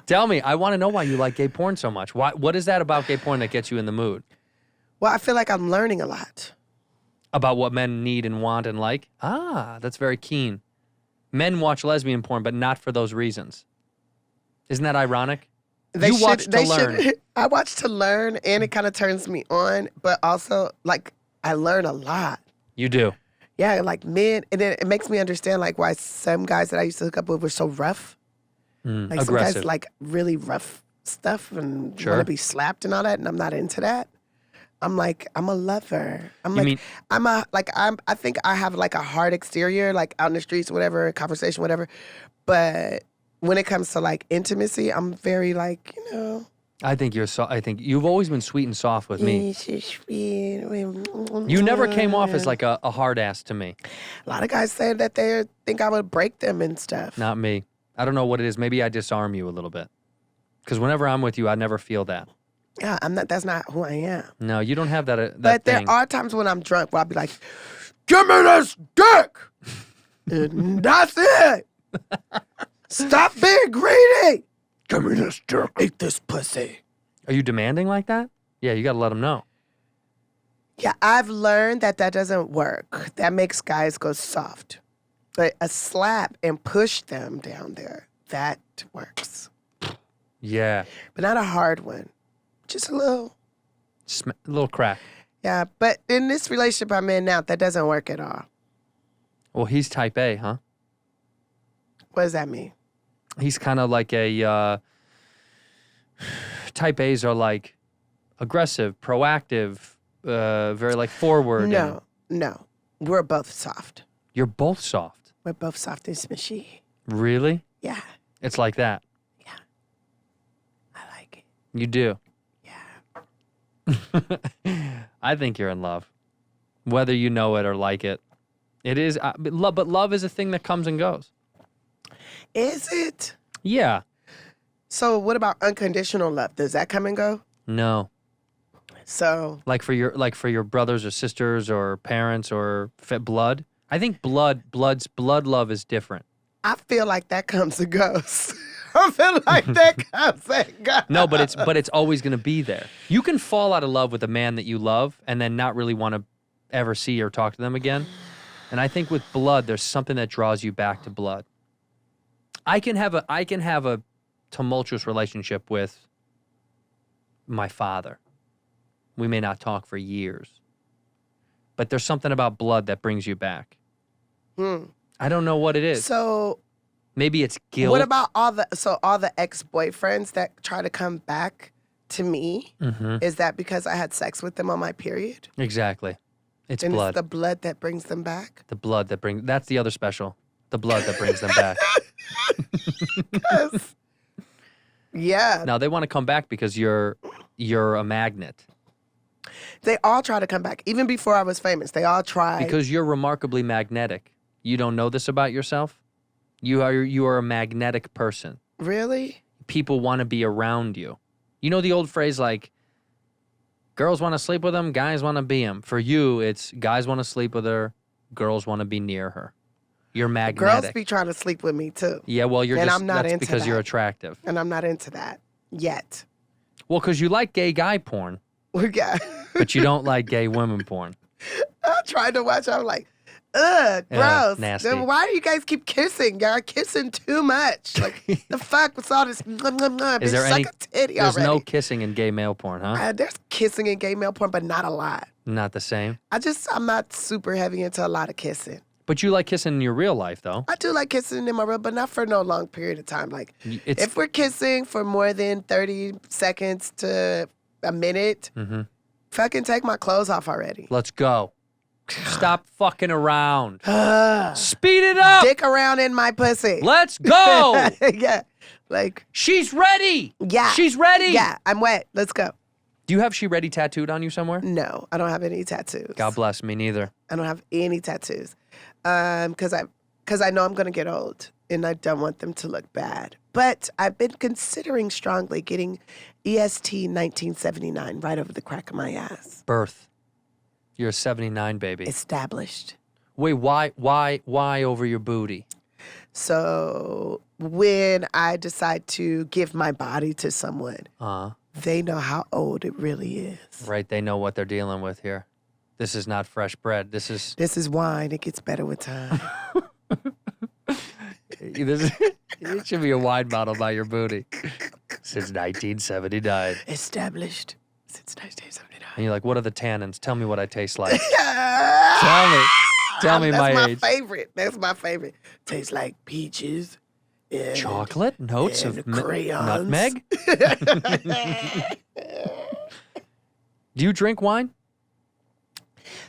Tell me, I want to know why you like gay porn so much. What is that about gay porn that gets you in the mood? Well, I feel like I'm learning a lot. About what men need and want and like? Ah, that's very keen. Men watch lesbian porn, but not for those reasons. Isn't that ironic? You watch to learn. I watch to learn, and it kind of turns me on, but also, like, I learn a lot. You do? Yeah, like men, and then it makes me understand, like, why some guys that I used to hook up with were so rough. Like, aggressive. some guys like really rough stuff and want to be slapped and all that, and I'm not into that. I'm like, I'm a lover. I think I have like a hard exterior, like out in the streets, whatever, conversation, whatever. But when it comes to like intimacy, I'm very like, you know. I think you've always been sweet and soft with me. So sweet. You never came off as like a hard ass to me. A lot of guys say that they think I would break them and stuff. Not me. I don't know what it is. Maybe I disarm you a little bit. Because whenever I'm with you, I never feel that. Yeah, I'm not. That's not who I am. No, you don't have that. But thing. there are times when I'm drunk where I'll be like, "Give me this dick," And that's it. Stop being greedy. Give me this jerk. Eat this pussy. Are you demanding like that? Yeah, you got to let them know. Yeah, I've learned that doesn't work. That makes guys go soft. But a slap and push them down there, that works. Yeah. But not a hard one. Just a little. A little crack. Yeah, but in this relationship I'm in now, that doesn't work at all. Well, he's type A, huh? What does that mean? He's kind of like a... type A's are like aggressive, proactive, very like forward. No. We're both soft. You're both soft. We're both soft as smushy. Really? Yeah. It's like that. Yeah. I like it. You do. Yeah. I think you're in love, whether you know it or like it. It is, but love is a thing that comes and goes. Is it? Yeah. So what about unconditional love? Does that come and go? No. So Like for your brothers or sisters or parents or blood. I think blood love is different. I feel like that comes and goes. I feel like that comes and goes. No, but it's always going to be there. You can fall out of love with a man that you love and then not really want to ever see or talk to them again. And I think with blood, there's something that draws you back to blood. I can have a tumultuous relationship with my father. We may not talk for years. But there's something about blood that brings you back. I don't know what it is. So maybe it's guilt. what about all the ex-boyfriends that try to come back to me? Mm-hmm. Is that because I had sex with them on my period? Exactly. It's And blood. it's the blood that brings them back? The blood that brings... That's the other special. The blood that brings them back. Yeah. Now, they want to come back because you're a magnet. They all try to come back. Even before I was famous, they all tried. Because you're remarkably magnetic. You don't know this about yourself? You are a magnetic person. Really? People want to be around you. You know the old phrase like, girls want to sleep with them, guys want to be them. For you, it's guys want to sleep with her, girls want to be near her. You're magnetic. Girls be trying to sleep with me too. Yeah, well, I'm not that's into because that. you're attractive. And I'm not into that yet. Well, because you like gay guy porn, Yeah. but you don't like gay women porn. I tried to watch. I'm like, ugh, gross. Nasty. Then why do you guys keep kissing? Y'all kissing too much. Like, the fuck was all this? Is there suck any? a titty There's already. no kissing in gay male porn, huh? There's kissing in gay male porn, but not a lot. Not the same. I'm not super heavy into a lot of kissing. But you like kissing in your real life, though. I do like kissing in my real, but not for no long period of time. Like, It's if we're kissing for more than 30 seconds to a minute, fucking take my clothes off already. let's go. Stop fucking around. Speed it up. Dick around in my pussy. Let's go. Yeah. Like, She's ready. yeah. She's ready. Yeah, I'm wet. Let's go. Do you have she ready tattooed on you somewhere? No, I don't have any tattoos. God bless me, neither. I don't have any tattoos. Because I know I'm going to get old and I don't want them to look bad. But I've been considering strongly getting EST 1979 right over the crack of my ass. Birth. You're a 79 baby. Established. Wait, why over your booty? So when I decide to give my body to someone, they know how old it really is. Right, they know what they're dealing with here. This is not fresh bread. This is wine. It gets better with time. it should be a wine bottle by your booty. Since 1979. Established since 1979. And you're like, what are the tannins? Tell me what I taste like. Tell Tell me my age. That's my favorite. Tastes like peaches. And Chocolate? Notes and of crayons. nutmeg? Do you drink wine?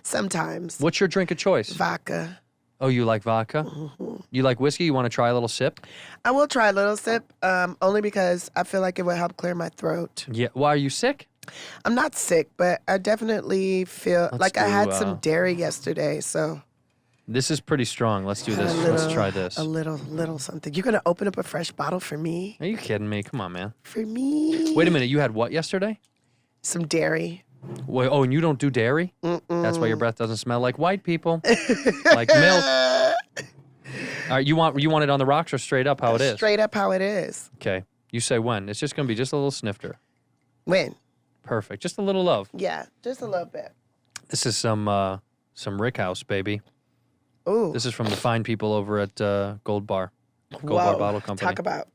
Sometimes. What's your drink of choice? Vodka. Oh, you like vodka? You like whiskey? You want to try a little sip? I will try a little sip, only because I feel like it will help clear my throat. Yeah. Why are you sick? I'm not sick, but I definitely feel Let's like I had do, some dairy yesterday, so. This is pretty strong. Let's do this. Let's try this. A little something. You're going to open up a fresh bottle for me? Are you kidding me? Come on, man. For me? Wait a minute. You had what yesterday? Some dairy. Wait, oh, and you don't do dairy? That's why your breath doesn't smell like white people. Like milk. All right, you want it on the rocks or straight up how it is? Straight up how it is. Okay. You say when. It's just going to be just a little snifter. When? Perfect. Just a little love. Yeah, just a little bit. This is some Rick House, baby. Ooh. This is from the fine people over at Gold Bar. Gold Bar Bottle Company. Talk about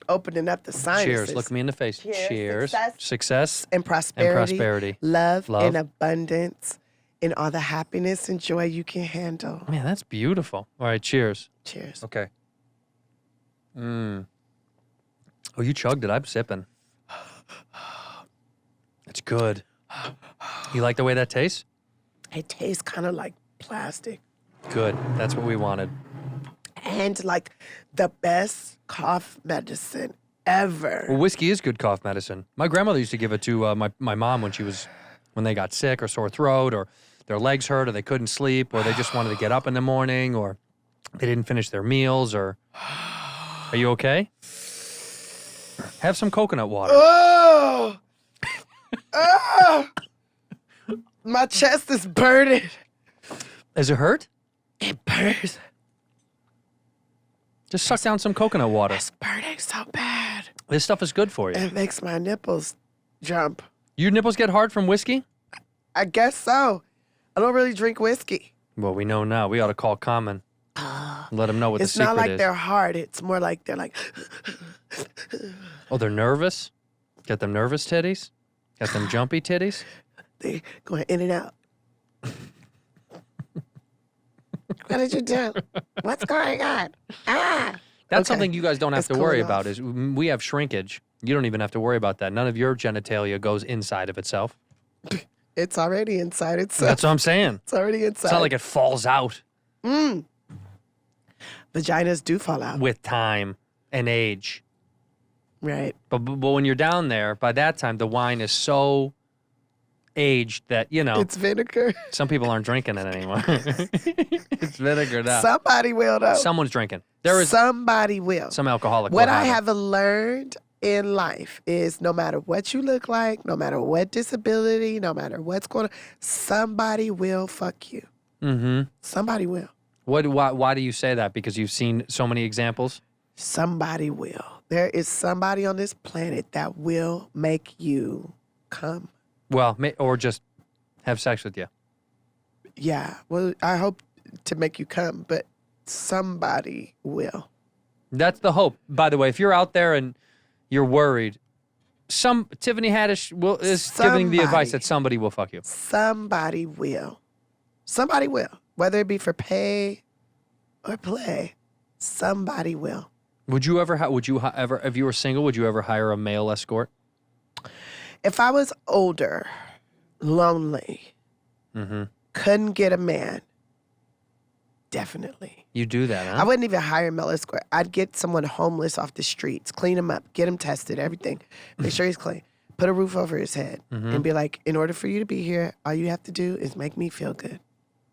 opening up the sinuses. Cheers. Look me in the face. Cheers. Success. And prosperity. Love and abundance. And all the happiness and joy you can handle. Man, that's beautiful. All right, cheers. Cheers. Okay. Oh, you chugged it. I'm sipping. It's good. You like the way that tastes? It tastes kind of like plastic. Good. That's what we wanted. And like the best cough medicine ever. Well, whiskey is good cough medicine. My grandmother used to give it to my mom when they got sick or sore throat or their legs hurt or they couldn't sleep or they just wanted to get up in the morning or they didn't finish their meals or... Are you okay? Have some coconut water. Oh! Oh! My chest is burning. Does it hurt? It burns. Just suck down some coconut water. It's burning so bad. This stuff is good for you. It makes my nipples jump. Your nipples get hard from whiskey? I guess so. I don't really drink whiskey. Well, we know now. We ought to call Common. Let them know what the It's secret not like is. they're hard. It's more like they're like... Oh, they're nervous? Get them nervous titties? Got them jumpy titties? They going in and out. What did you do? What's going on? Ah! That's Okay. something you guys don't have It's to worry cooling about off. is we have shrinkage. You don't even have to worry about that. None of your genitalia goes inside of itself. It's already inside itself. That's what I'm saying. It's already inside. It's not like it falls out Vaginas do fall out. with time and age. Right. But when you're down there, by that time, the wine is so aged that, It's vinegar. some people aren't drinking it anymore. It's vinegar now. Somebody will, though. Someone's drinking. There is Somebody will. some alcoholic. What will I have it. have learned in life is no matter what you look like, no matter what disability, no matter what's going on, somebody will fuck you. Mm-hmm. Somebody will. Why do you say that? Because you've seen so many examples? Somebody will. There is somebody on this planet that will make you come. Well, or just have sex with you. Yeah. Well, I hope to make you come, but somebody will. That's the hope. By the way, if you're out there and you're worried, Tiffany Haddish is giving the advice that somebody will fuck you. Somebody will. Somebody will. Whether it be for pay or play, somebody will. Would you ever, if you were single, would you ever hire a male escort? If I was older, lonely, couldn't get a man, definitely. You do that, huh? I wouldn't even hire a male escort. I'd get someone homeless off the streets, clean him up, get him tested, everything. Make sure he's clean. Put a roof over his head and be like, in order for you to be here, all you have to do is make me feel good.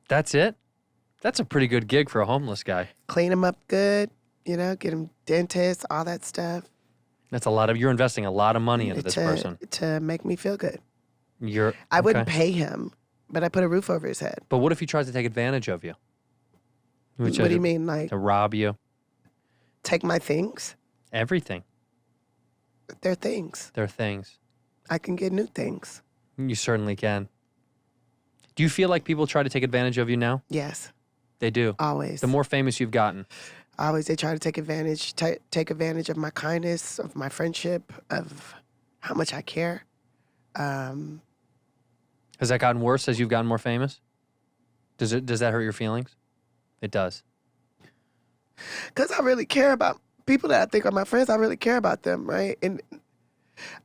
That's it? That's a pretty good gig for a homeless guy. Clean him up good, get him dentist, all that stuff. That's you're investing a lot of money into this person. To make me feel good. I wouldn't pay him, but I put a roof over his head. But what if he tries to take advantage of you? What do you mean, like? To rob you? Take my things? Everything. They're things. They're things. I can get new things. You certainly can. Do you feel like people try to take advantage of you now? Yes. They do. Always. The more famous you've gotten. Always, they try to take advantage of my kindness, of my friendship, of how much I care. Has that gotten worse as you've gotten more famous? Does that hurt your feelings? It does. Because I really care about people that I think are my friends. I really care about them, right? And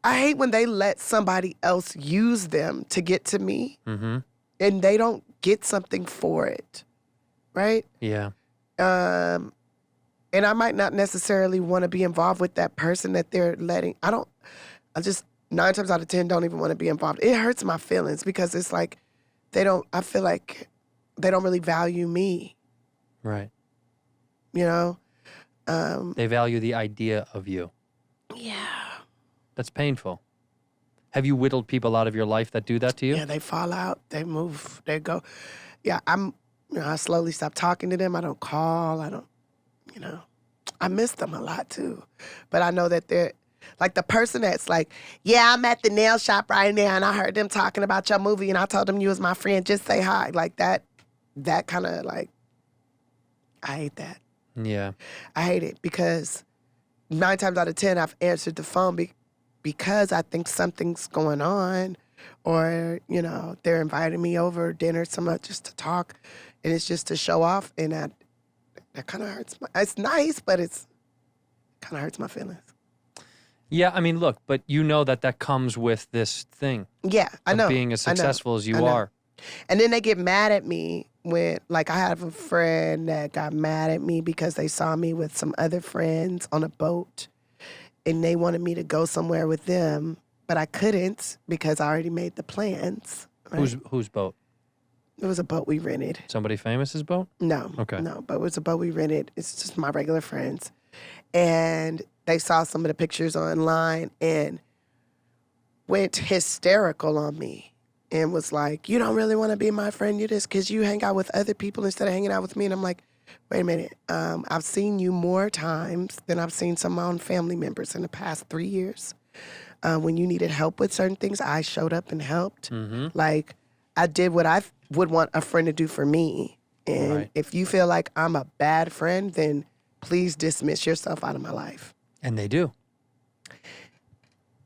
I hate when they let somebody else use them to get to me, and they don't get something for it, right? Yeah. And I might not necessarily want to be involved with that person that they're letting. I just 9 times out of 10 don't even want to be involved. It hurts my feelings because it's like I feel like they don't really value me. Right. They value the idea of you. Yeah. That's painful. Have you whittled people out of your life that do that to you? Yeah, they fall out. They move. They go. Yeah, I slowly stop talking to them. I don't call. I don't. you know, I miss them a lot too. But I know that they're, like the person that's like, yeah, I'm at the nail shop right now and I heard them talking about your movie and I told them you was my friend, just say hi. Like that kind of like, I hate that. Yeah. I hate it because 9 times out of 10, I've answered the phone because I think something's going on or, you know, they're inviting me over dinner somewhere just to talk and it's just to show off and that kind of hurts it's nice, but it's kind of hurts my feelings. Yeah, I mean, look, but you know that comes with this thing. Yeah, I know. Being as successful as you are. And then they get mad at me when, like, I have a friend that got mad at me because they saw me with some other friends on a boat and they wanted me to go somewhere with them, but I couldn't because I already made the plans. Right? Whose boat? It was a boat we rented. Somebody famous's boat? No. Okay. No, but it was a boat we rented. It's just my regular friends. And they saw some of the pictures online and went hysterical on me and was like, you don't really want to be my friend, you just because you hang out with other people instead of hanging out with me. And I'm like, wait a minute. I've seen you more times than I've seen some of my own family members in the past 3 years. When you needed help with certain things, I showed up and helped. Mm-hmm. Like, I did what I would want a friend to do for me. And if you feel like I'm a bad friend, then please dismiss yourself out of my life. And they do.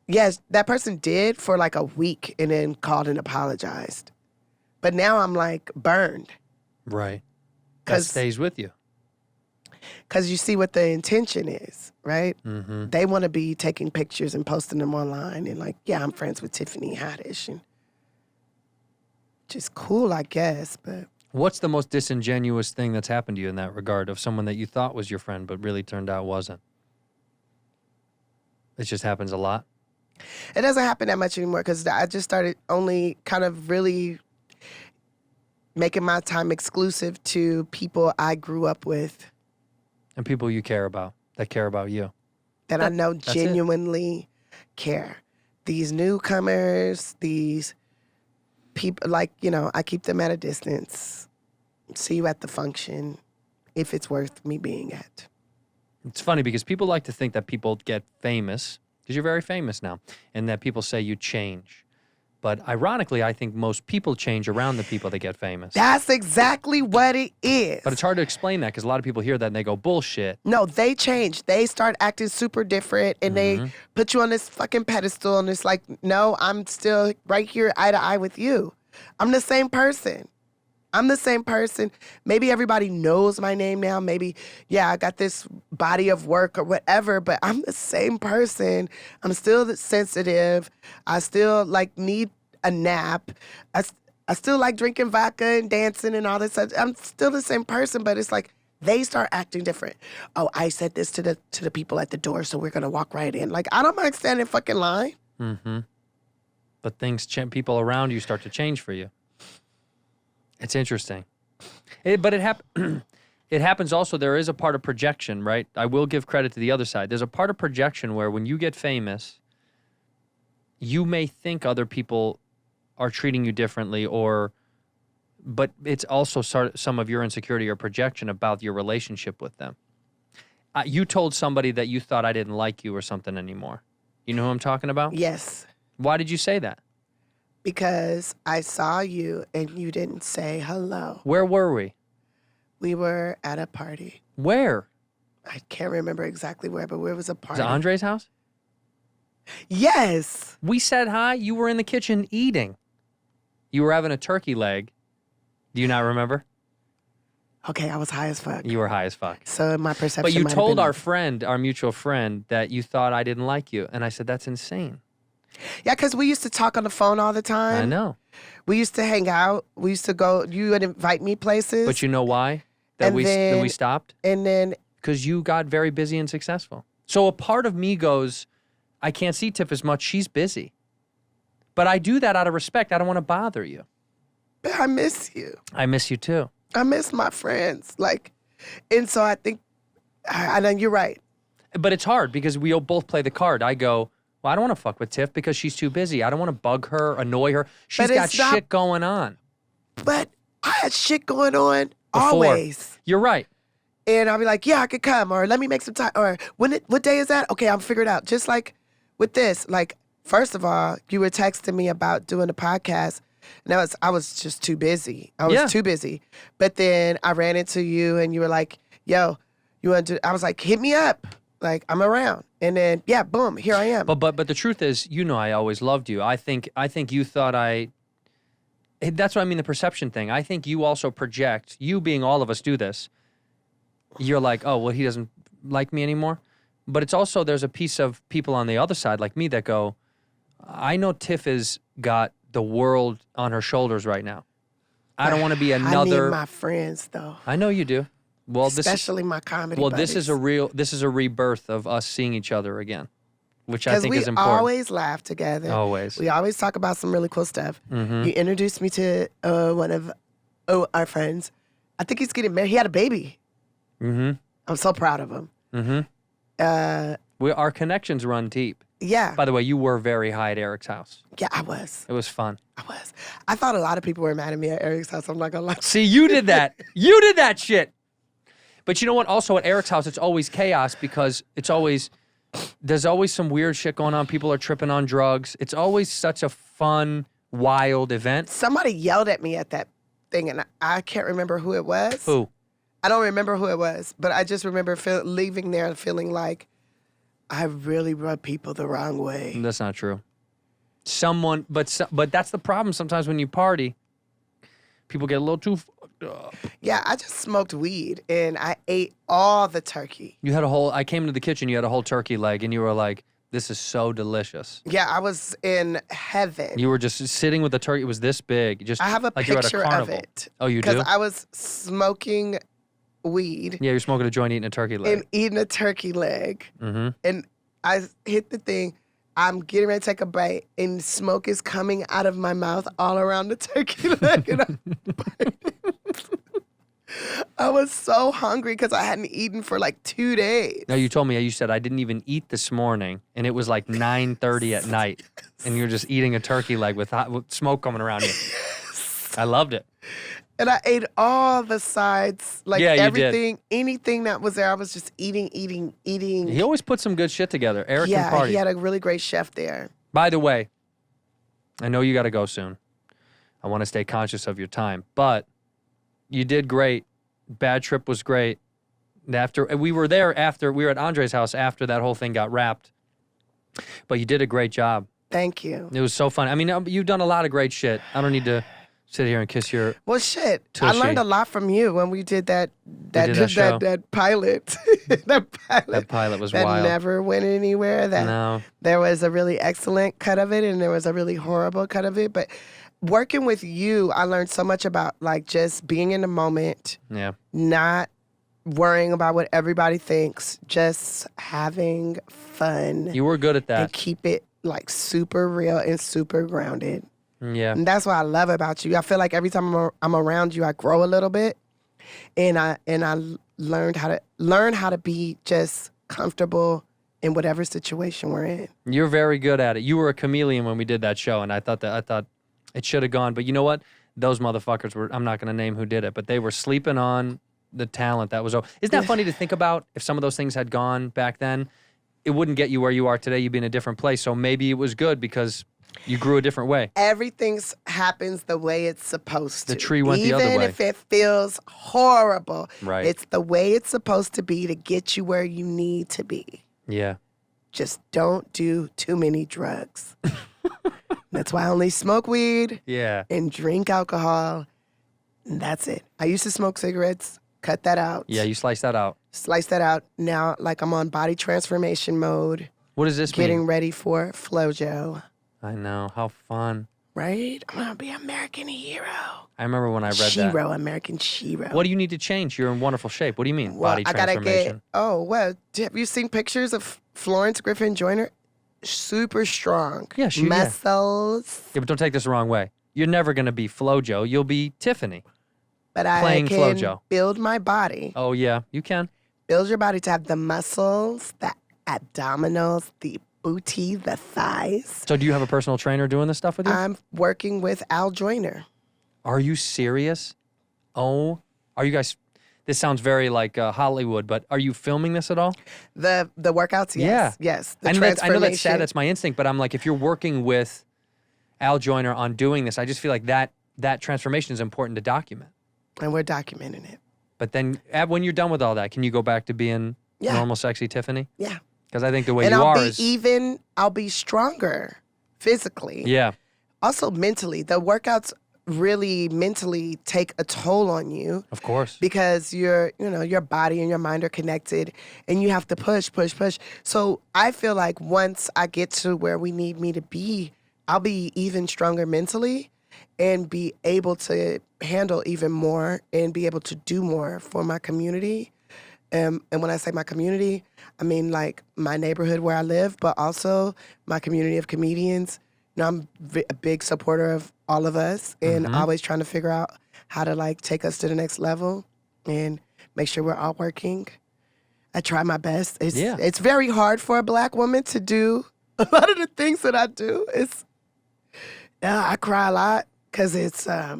Yes, that person did for like a week and then called and apologized. But now I'm like burned. Right. That stays with you. Because you see what the intention is, right? Mm-hmm. They want to be taking pictures and posting them online and like, yeah, I'm friends with Tiffany Haddish. And just cool, I guess, but... What's the most disingenuous thing that's happened to you in that regard of someone that you thought was your friend but really turned out wasn't? It just happens a lot? It doesn't happen that much anymore because I just started only kind of really making my time exclusive to people I grew up with. And people you care about, that care about you. That I know genuinely care. These newcomers, these people, like, you know, I keep them at a distance. See you at the function if it's worth me being at. It's funny because people like to think that people get famous, because you're very famous now, and that people say you change. But ironically, I think most people change around the people that get famous. That's exactly what it is. But it's hard to explain that because a lot of people hear that and they go, bullshit. No, they change. They start acting super different and they put you on this fucking pedestal and it's like, no, I'm still right here eye to eye with you. I'm the same person. I'm the same person. Maybe everybody knows my name now. Maybe, yeah, I got this body of work or whatever, but I'm the same person. I'm still sensitive. I still, like, need a nap. I still like drinking vodka and dancing and all this stuff. I'm still the same person, but it's like they start acting different. Oh, I said this to the people at the door, so we're going to walk right in. Like, I don't mind standing in fucking line. Mm-hmm. But people around you start to change for you. It's interesting. But it happens also, there is a part of projection, right? I will give credit to the other side. There's a part of projection where when you get famous, you may think other people are treating you differently but it's also some of your insecurity or projection about your relationship with them. You told somebody that you thought I didn't like you or something anymore. You know who I'm talking about? Yes. Why did you say that? Because I saw you and you didn't say hello. Where were we? We were at a party. Where? I can't remember exactly where, but where was a party? Was it Andre's house? Yes. We said hi. You were in the kitchen eating. You were having a turkey leg. Do you not remember? Okay, I was high as fuck. You were high as fuck. So my perception But you might have told been our mutual friend, that you thought I didn't like you. And I said, that's insane. Yeah, because we used to talk on the phone all the time. I know. We used to hang out. We used to go, you would invite me places. But you know why that we stopped? And then... Because you got very busy and successful. So a part of me goes, I can't see Tiff as much. She's busy. But I do that out of respect. I don't want to bother you. But I miss you. I miss you too. I miss my friends. Like, and so I think, I know you're right. But it's hard because we both play the card. I go, well, I don't want to fuck with Tiff because she's too busy. I don't want to bug her, annoy her. She's got shit going on. But I had shit going on Before. always. You're right. And I'll be like, yeah, I could come, or let me make some time, or what day is that? Okay, I'll figure it out. Just like with this, like, first of all, you were texting me about doing the podcast, and I was just too busy. I was too busy. But then I ran into you, and you were like, yo, you want to do, I was like, hit me up. Like, I'm around. And then, yeah, boom, here I am. But the truth is, I always loved you. I think you thought that's what I mean, the perception thing. I think you also project, you being all of us do this, you're like, oh, well, he doesn't like me anymore. But it's also, there's a piece of people on the other side like me that go, I know Tiff has got the world on her shoulders right now. I don't want to be another. I need my friends, though. I know you do. Well, especially my comedy Well, buddies. this is a rebirth of us seeing each other again, which I think is important. Because we always laugh together. Always. We always talk about some really cool stuff. Mm-hmm. You introduced me to one of our friends. I think he's getting married. He had a baby. Mm-hmm. I'm so proud of him. Mm-hmm. Our connections run deep. Yeah. By the way, you were very high at Eric's house. Yeah, I was. It was fun. I was. I thought a lot of people were mad at me at Eric's house. I'm not gonna lie. See, you did that. You did that shit. But you know what? Also at Eric's house, it's always chaos because there's always some weird shit going on. People are tripping on drugs. It's always such a fun, wild event. Somebody yelled at me at that thing, and I can't remember who it was. Who? I don't remember who it was, but I just remember leaving there and feeling like I really rub people the wrong way. That's not true. But that's the problem sometimes when you party. People get a little too fucked up. Yeah, I just smoked weed and I ate all the turkey. You had I came to the kitchen, you had a whole turkey leg, and you were like, this is so delicious. Yeah, I was in heaven. You were just sitting with the turkey. It was this big. I have a like picture you were at a of carnival. it. Oh, you do? Because I was smoking weed. Yeah, you're smoking a joint, eating a turkey leg. And eating a turkey leg. Mm-hmm. And I hit the thing. I'm getting ready to take a bite, and smoke is coming out of my mouth all around the turkey leg. And I was so hungry because I hadn't eaten for like 2 days. No, you told me. You said, I didn't even eat this morning, and it was like 9:30 at night, and you're just eating a turkey leg with smoke coming around you. I loved it. And I ate all the sides, like everything, anything that was there. I was just eating. He always put some good shit together. Eric can Yeah, party. he had a really great chef there. By the way, I know you got to go soon. I want to stay conscious of your time, but you did great. Bad Trip was great. We were at Andre's house after that whole thing got wrapped, but you did a great job. Thank you. It was so fun. I mean, you've done a lot of great shit. I don't need to sit here and kiss your Well, shit. tushy. I learned a lot from you when we did that show. that pilot. That pilot was that wild. never went anywhere. No. There was a really excellent cut of it, and there was a really horrible cut of it. But working with you, I learned so much about like just being in the moment. Yeah. Not worrying about what everybody thinks, just having fun. You were good at And that. keep it like super real and super grounded. Yeah. And that's what I love about you. I feel like every time I'm around you, I grow a little bit, and I learned how to be just comfortable in whatever situation we're in. You're very good at it. You were a chameleon when we did that show, and I thought it should have gone. But you know what? Those motherfuckers were. I'm not going to name who did it, but they were sleeping on the talent that was. Isn't that funny to think about? If some of those things had gone back then, it wouldn't get you where you are today. You'd be in a different place. So maybe it was good because you grew a different way. Everything happens the way it's supposed to. The tree went the other way. Even if it feels horrible, Right. It's the way it's supposed to be to get you where you need to be. Yeah. Just don't do too many drugs. That's why I only smoke weed Yeah. and drink alcohol. And that's it. I used to smoke cigarettes. Cut that out. Yeah, you sliced that out. Slice that out. Now, like, I'm on body transformation mode. What does this Getting mean? ready for Flo Jo. I know. How fun. Right? I'm going to be American hero. I remember when I read that. Shiro, American Shiro. What do you need to change? You're in wonderful shape. What do you mean, Well, body I gotta transformation? have you seen pictures of Florence Griffin Joyner? Super strong. Yeah, yeah. Muscles. Yeah, but don't take this the wrong way. You're never going to be Flo Jo. You'll be Tiffany. But I Playing Flo can Jo. build my body. Oh, yeah, you can. Build your body to have the muscles, the abdominals, the booty, the thighs. So do you have a personal trainer doing this stuff with you? I'm working with Al Joyner. Are you serious? Oh, are you guys? this sounds very like Hollywood, but are you filming this at all? The workouts, yes. Yeah. Yes. The I know that's sad, transformation. that's my instinct, but I'm like, if you're working with Al Joyner on doing this, I just feel like that transformation is important to document. And we're documenting it. But then when you're done with all that, can you go back to being normal, sexy Tiffany? Yeah. Because I think the way and you I'll are be I'll be stronger physically. Yeah. Also mentally. The workouts really mentally take a toll on you. Of course. Because your body and your mind are connected and you have to push. So I feel like once I get to where we need me to be, I'll be even stronger mentally and be able to handle even more and be able to do more for my community. And when I say my community, I mean like my neighborhood where I live, but also my community of comedians. I'm a big supporter of all of us and always trying to figure out how to like take us to the next level and make sure we're all working. I try my best. It's very hard for a Black woman to do a lot of the things that I do. I cry a lot because it's, I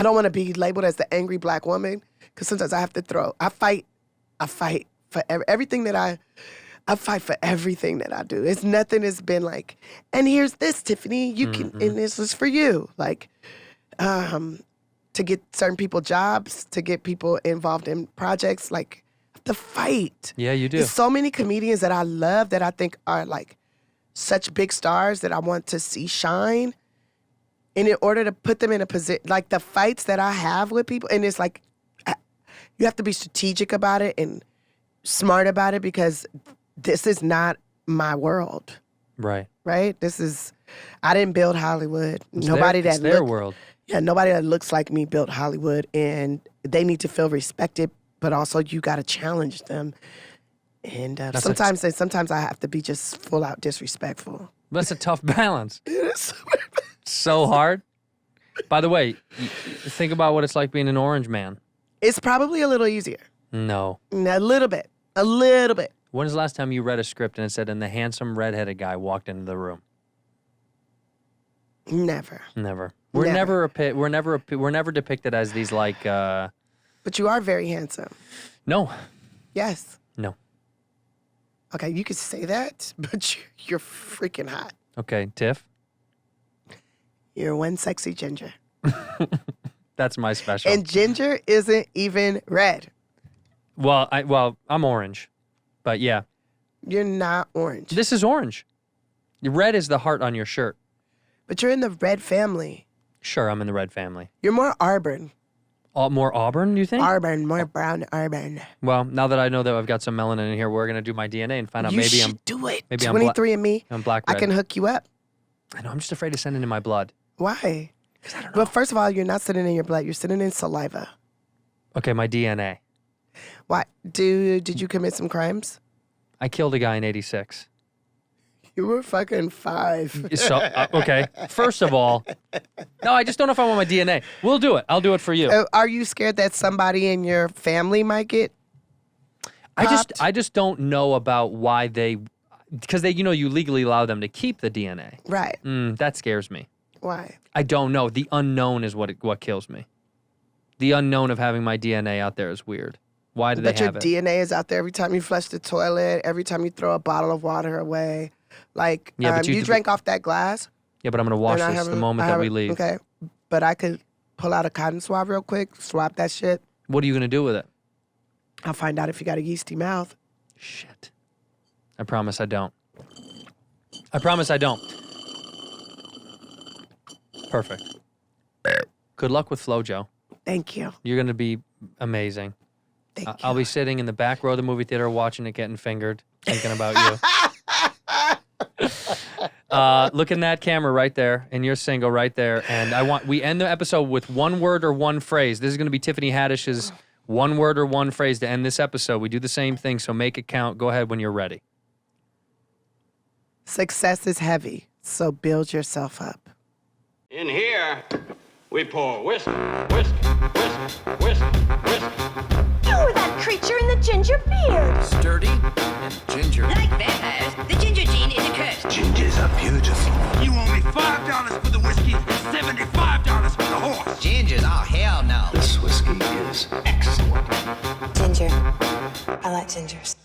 don't want to be labeled as the angry Black woman because sometimes I have to I fight for everything that I fight for everything that I do. It's nothing has been like, and here's this, Tiffany, you can, and this is for you. Like, to get certain people jobs, to get people involved in projects, like the fight. Yeah, you do. There's so many comedians that I love that I think are like such big stars that I want to see shine. And in order to put them in a position, like the fights that I have with people, and it's like, you have to be strategic about it and smart about it because this is not my world. Right. Right? I didn't build Hollywood. It's their world. Yeah, nobody that looks like me built Hollywood, and they need to feel respected, but also you got to challenge them. And sometimes I have to be just full out disrespectful. That's a tough balance. It is. So hard. By the way, think about what it's like being an orange man. It's probably a little easier. No. A little bit. A little bit. When was the last time you read a script and it said, and the handsome redheaded guy walked into the room? Never. Never. We're never depicted as these like. But you are very handsome. No. Yes. No. Okay, you could say that, but you're freaking hot. Okay, Tiff. You're one sexy ginger. That's my special. And ginger isn't even red. Well, I'm orange, but yeah. You're not orange. This is orange. Red is the heart on your shirt. But you're in the red family. Sure, I'm in the red family. You're more Auburn. More Auburn, you think? Auburn, more brown Auburn. Well, now that I know that I've got some melanin in here, we're gonna do my DNA and find out maybe I'm. Do it. Maybe 23andMe. I'm black. I can hook you up. I know. I'm just afraid to send it in my blood. Why? Because I don't know. Well, first of all, you're not sitting in your blood. You're sitting in saliva. Okay, my DNA. Why? Did you commit some crimes? I killed a guy in '86. You were fucking 5. So, okay. First of all, no, I just don't know if I want my DNA. We'll do it. I'll do it for you. Are you scared that somebody in your family might get popped? I just don't know about why because you legally allow them to keep the DNA. Right. That scares me. Why? I don't know. The unknown is what kills me. The unknown of having my DNA out there is weird. Why do they have it? But your DNA is out there every time you flush the toilet, every time you throw a bottle of water away. Like, but you drank off that glass. Yeah, but I'm going to wash this the moment that we leave. Okay. But I could pull out a cotton swab real quick, swab that shit. What are you going to do with it? I'll find out if you got a yeasty mouth. Shit. I promise I don't. I promise I don't. Perfect. Good luck with Flo Jo. Thank you. You're going to be amazing. Thank you. I'll be sitting in the back row of the movie theater watching it getting fingered, thinking about you. Look in that camera right there, and you're single right there. And we end the episode with one word or one phrase. This is going to be Tiffany Haddish's one word or one phrase to end this episode. We do the same thing, so make it count. Go ahead when you're ready. Success is heavy, so build yourself up. In here, we pour whisk, whisk, whisk, whisk, whisk. You were that creature in the ginger beard. Sturdy and ginger. Like vampires, the ginger gene is a curse. Gingers are beautiful. You owe me $5 for the whiskey and $75 for the horse. Gingers? Oh, hell no. This whiskey is excellent. gingers.